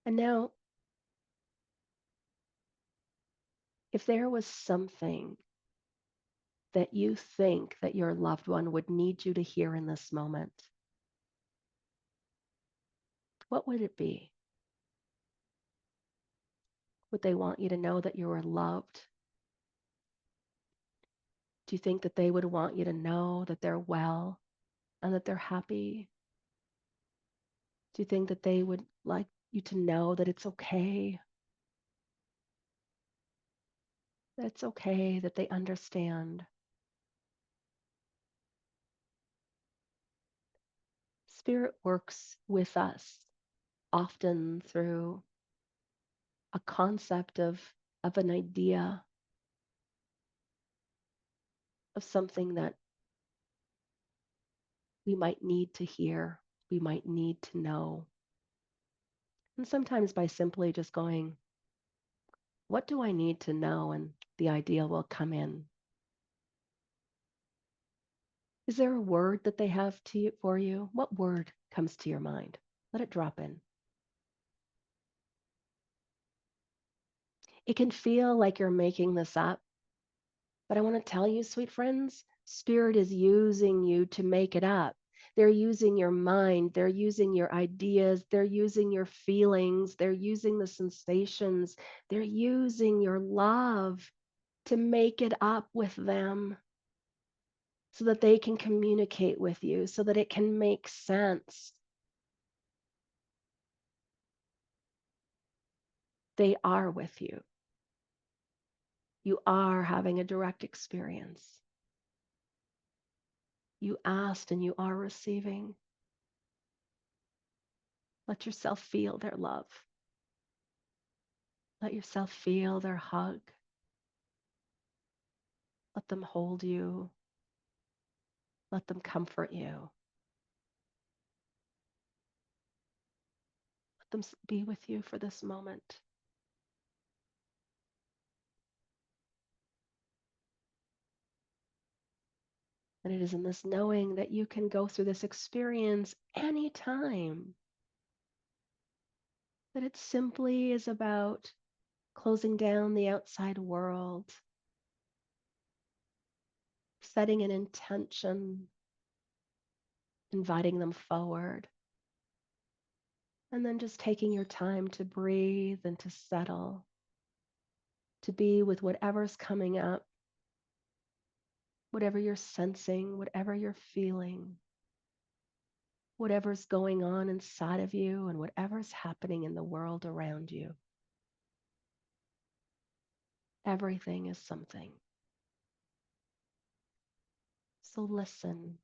And now, if there was something that you think that your loved one would need you to hear in this moment, what would it be? Would they want you to know that you are loved? Do you think that they would want you to know that they're well and that they're happy? Do you think that they would like you to know that it's okay? That it's okay, that they understand? Spirit works with us often through a concept of an idea, of something that we might need to hear, we might need to know. And sometimes by simply just going, what do I need to know? And the idea will come in. Is there a word that they have for you? What word comes to your mind? Let it drop in. It can feel like you're making this up, but I want to tell you, sweet friends, Spirit is using you to make it up. They're using your mind, they're using your ideas, they're using your feelings, they're using the sensations, they're using your love to make it up with them so that they can communicate with you, so that it can make sense. They are with you. You are having a direct experience. You asked and you are receiving. Let yourself feel their love. Let yourself feel their hug. Let them hold you. Let them comfort you. Let them be with you for this moment. And it is in this knowing that you can go through this experience anytime. That it simply is about closing down the outside world, setting an intention, inviting them forward, and then just taking your time to breathe and to settle, to be with whatever's coming up, whatever you're sensing, whatever you're feeling, whatever's going on inside of you, and whatever's happening in the world around you. Everything is something. So listen.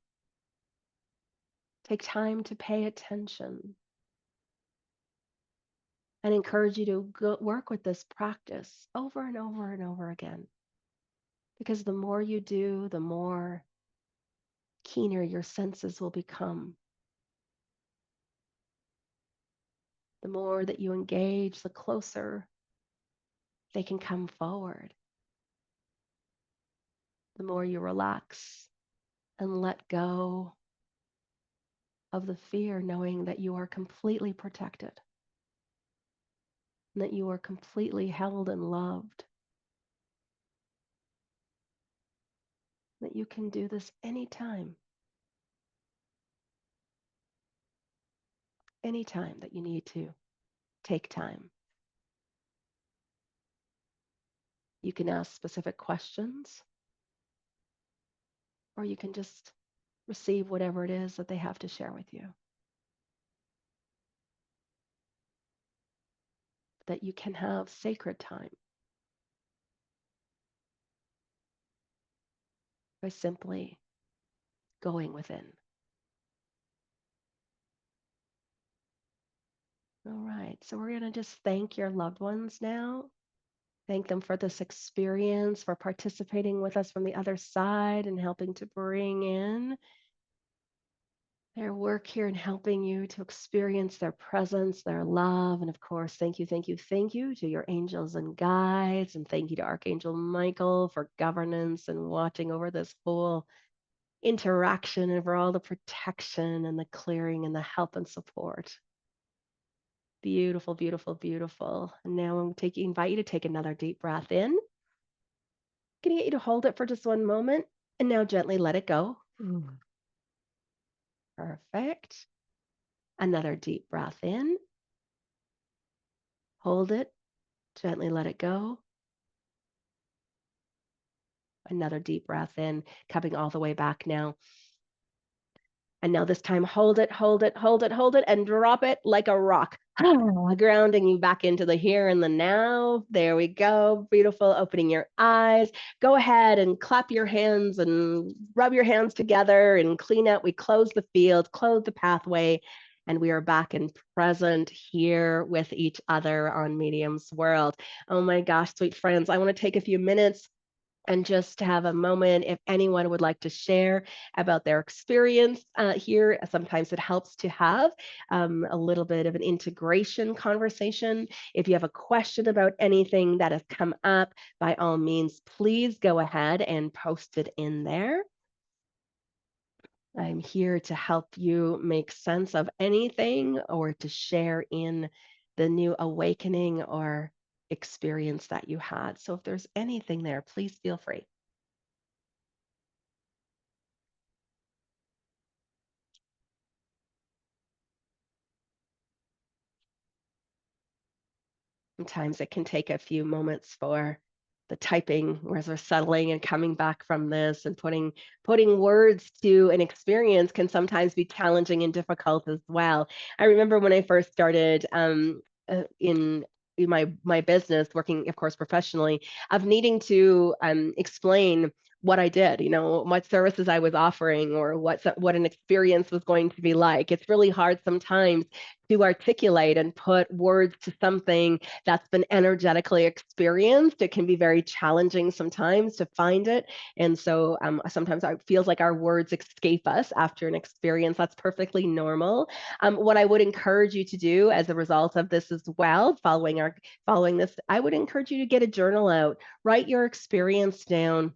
Take time to pay attention. And encourage you to work with this practice over and over and over again. Because the more you do, the more keener your senses will become. The more that you engage, the closer they can come forward. The more you relax and let go of the fear, knowing that you are completely protected, and that you are completely held and loved, that you can do this anytime that you need to take time. You can ask specific questions, or you can just receive whatever it is that they have to share with you. That you can have sacred time by simply going within. All right, so we're going to just thank your loved ones now. Thank them for this experience, for participating with us from the other side and helping to bring in their work here and helping you to experience their presence, their love. And of course, thank you to your angels and guides. And thank you to Archangel Michael for governance and watching over this whole interaction and for all the protection and the clearing and the help and support. Beautiful, beautiful, beautiful. And now I'm invite you to take another deep breath in. I'm going to get you to hold it for just one moment and now gently let it go. Perfect. Another deep breath in. Hold it. Gently let it go. Another deep breath in, coming all the way back now. And now this time, hold it, and drop it like a rock. Grounding you back into the here and the now. There we go. Beautiful. Opening your eyes. Go ahead and clap your hands and rub your hands together and clean out. We close the field, close the pathway, and we are back and present here with each other on Medium's World. Oh my gosh, sweet friends, I want to take a few minutes and just have a moment if anyone would like to share about their experience here. Sometimes it helps to have a little bit of an integration conversation. If you have a question about anything that has come up, by all means, please go ahead and post it in there. I'm here to help you make sense of anything or to share in the new awakening or experience that you had. So if there's anything there, please feel free. Sometimes it can take a few moments for the typing as we're settling and coming back from this, and putting words to an experience can sometimes be challenging and difficult as well. I remember when I first started in my business, working, of course, professionally, of needing to explain what I did, what services I was offering, or what an experience was going to be like. It's really hard sometimes to articulate and put words to something that's been energetically experienced. It can be very challenging sometimes to find it. And so sometimes it feels like our words escape us after an experience. That's perfectly normal. What I would encourage you to do as a result of this as well, following this, I would encourage you to get a journal out, write your experience down,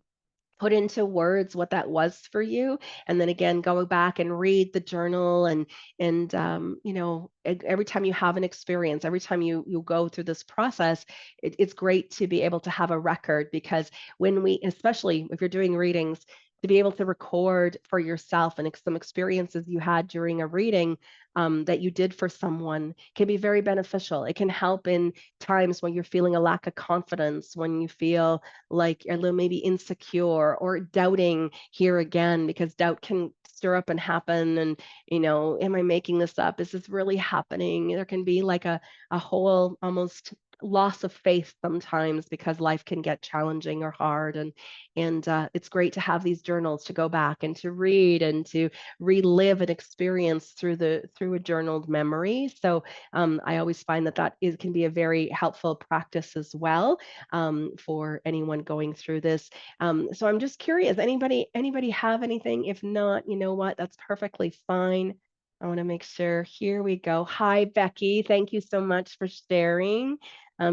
put into words what that was for you, and then again go back and read the journal, and every time you have an experience, every time you go through this process, it's great to be able to have a record, because when we, especially if you're doing readings, to be able to record for yourself and some experiences you had during a reading, that you did for someone, can be very beneficial. It can help in times when you're feeling a lack of confidence, when you feel like a little maybe insecure or doubting here again, because doubt can stir up and happen. And, am I making this up? Is this really happening? There can be like a whole almost loss of faith sometimes, because life can get challenging or hard. And it's great to have these journals to go back and to read and to relive an experience through a journaled memory. So I always find that can be a very helpful practice as well, for anyone going through this. So I'm just curious, anybody have anything? If not, you know what? That's perfectly fine. I want to make sure. Here we go. Hi, Becky. Thank you so much for sharing.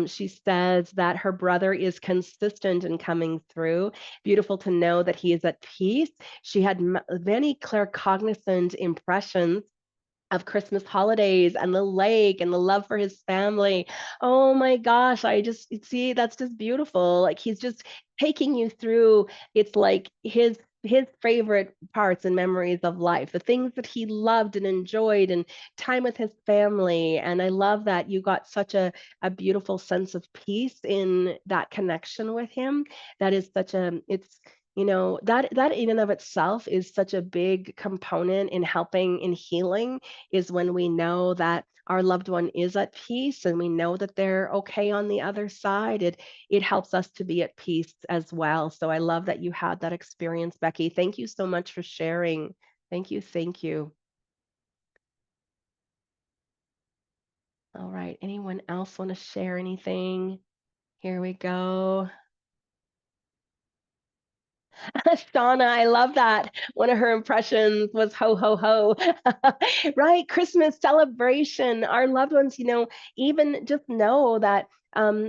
She says that her brother is consistent in coming through. Beautiful to know that he is at peace. She had many claircognizant impressions of Christmas holidays and the lake and the love for his family. Oh my gosh, I just see, that's just beautiful. Like he's just taking you through, it's like his favorite parts and memories of life, the things that he loved and enjoyed, and time with his family. And I love that you got such a beautiful sense of peace in that connection with him. That is such a it's that in and of itself is such a big component in helping in healing, is when we know that our loved one is at peace and we know that they're okay on the other side. It helps us to be at peace as well. So I love that you had that experience, Becky. Thank you so much for sharing. Thank you. Thank you. All right. Anyone else want to share anything? Here we go. Shauna, I love that. One of her impressions was ho, ho, ho. Right? Christmas celebration. Our loved ones, even just know that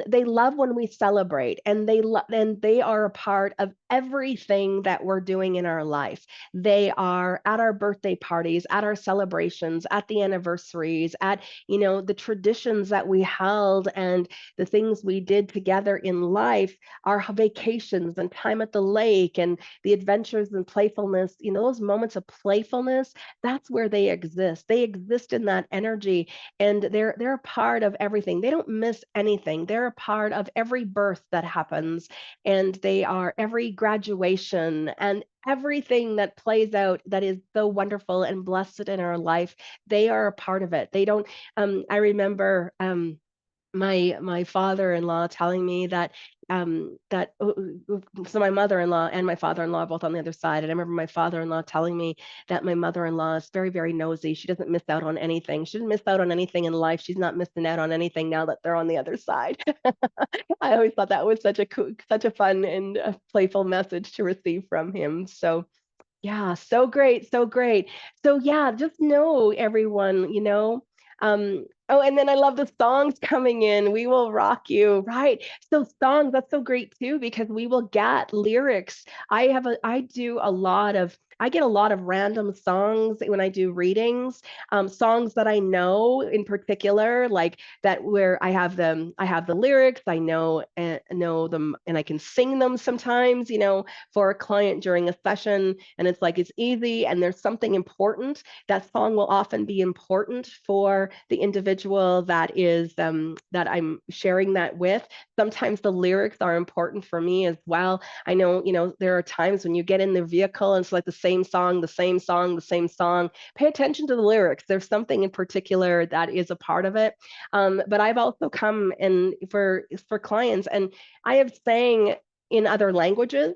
they love when we celebrate, and they are a part of everything that we're doing in our life. They are at our birthday parties, at our celebrations, at the anniversaries, at the traditions that we held, and the things we did together in life, our vacations and time at the lake, and the adventures and playfulness, those moments of playfulness, that's where they exist. They exist in that energy, and they're a part of everything. They don't miss anything. They're a part of every birth that happens, and they are every graduation and everything that plays out that is so wonderful and blessed in our life. They are a part of it. They don't I remember my father-in-law telling me so my mother-in-law and my father-in-law are both on the other side, and I remember my father-in-law telling me that my mother-in-law is very, very nosy. She doesn't miss out on anything. She didn't miss out on anything in life. She's not missing out on anything now that they're on the other side. I always thought that was such a fun and a playful message to receive from him. So yeah, so great, so great. So yeah, just know everyone, oh, and then I love the songs coming in. We will rock you, right? So songs, that's so great too, because we will get lyrics. I do a lot of I get a lot of random songs when I do readings, songs that I know in particular, like that where I have the lyrics, I know them, and I can sing them sometimes, for a client during a session, and it's like it's easy, and there's something important. That song will often be important for the individual that I'm sharing that with. Sometimes the lyrics are important for me as well. I know, there are times when you get in the vehicle and it's like the same song, the same song, the same song. Pay attention to the lyrics. There's something in particular that is a part of it. But I've also come and for clients, and I have sang in other languages,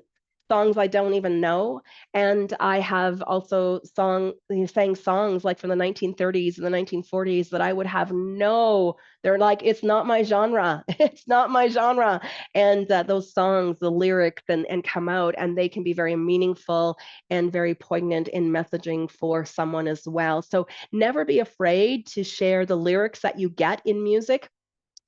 songs I don't even know. And I have also sang songs like from the 1930s and the 1940s that I would have they're like, it's not my genre. It's not my genre. And those songs, the lyrics and come out, and they can be very meaningful and very poignant in messaging for someone as well. So never be afraid to share the lyrics that you get in music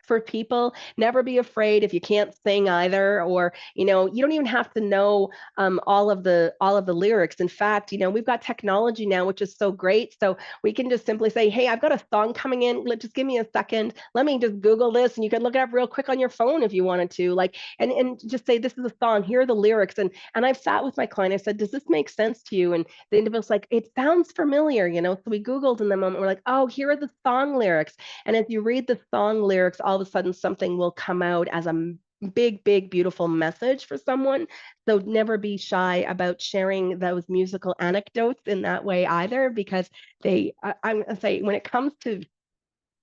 for people. Never be afraid if you can't sing either, or you don't even have to know all of the lyrics. In fact, we've got technology now, which is so great. So we can just simply say, hey, I've got a song coming in, just give me a second, let me just Google this, and you can look it up real quick on your phone if you wanted to, like, and just say, this is a song, here are the lyrics. And I've sat with my client, I said, does this make sense to you? And the individual's like, it sounds familiar. So we Googled in the moment, we're like, oh, here are the song lyrics. And as you read the song lyrics, all of a sudden something will come out as a big, big, beautiful message for someone. So never be shy about sharing those musical anecdotes in that way either, because I'm gonna say, when it comes to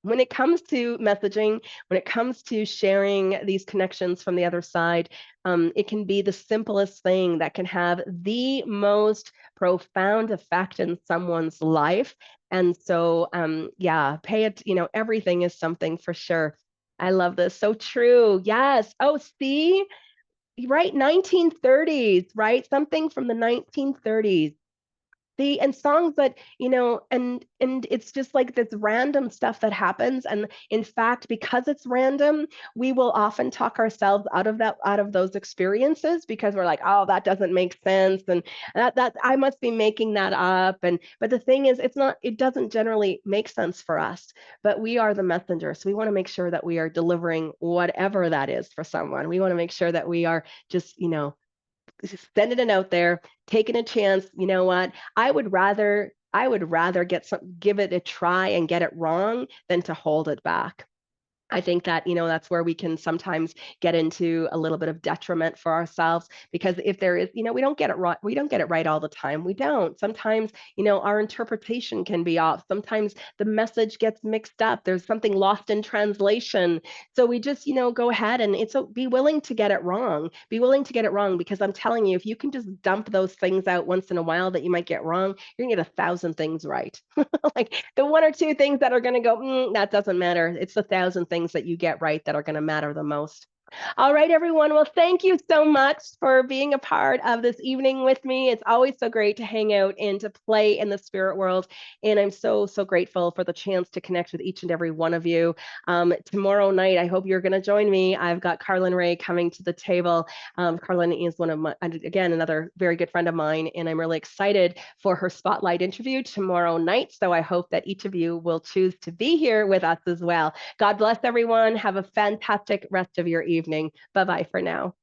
messaging, when it comes to sharing these connections from the other side, it can be the simplest thing that can have the most profound effect in someone's life. And so, yeah, pay it, everything is something for sure. I love this. So true. Yes. Oh, see, right. 1930s, right? Something from the 1930s. And songs that, and it's just like this random stuff that happens. And in fact, because it's random, we will often talk ourselves out of those experiences, because we're like, oh, that doesn't make sense. And that I must be making that up. But the thing is, it doesn't generally make sense for us, but we are the messenger. So we want to make sure that we are delivering whatever that is for someone. We want to make sure that we are just, sending it out there, taking a chance. You know what? I would rather give it a try and get it wrong than to hold it back. I think that, that's where we can sometimes get into a little bit of detriment for ourselves, because if there is, we don't get it right. We don't get it right all the time. We don't. Sometimes, our interpretation can be off. Sometimes the message gets mixed up. There's something lost in translation. So we just, go ahead and be willing to get it wrong. Be willing to get it wrong, because I'm telling you, if you can just dump those things out once in a while that you might get wrong, you're gonna get 1,000 things right. Like the one or two things that are gonna go, that doesn't matter. It's the 1,000 things that you get right that are going to matter the most. All right, everyone. Well, thank you so much for being a part of this evening with me. It's always so great to hang out and to play in the spirit world. And I'm so, so grateful for the chance to connect with each and every one of you. Tomorrow night, I hope you're going to join me. I've got Carlin Ray coming to the table. Carlin is another very good friend of mine, and I'm really excited for her spotlight interview tomorrow night. So I hope that each of you will choose to be here with us as well. God bless everyone. Have a fantastic rest of your evening. Bye-bye for now.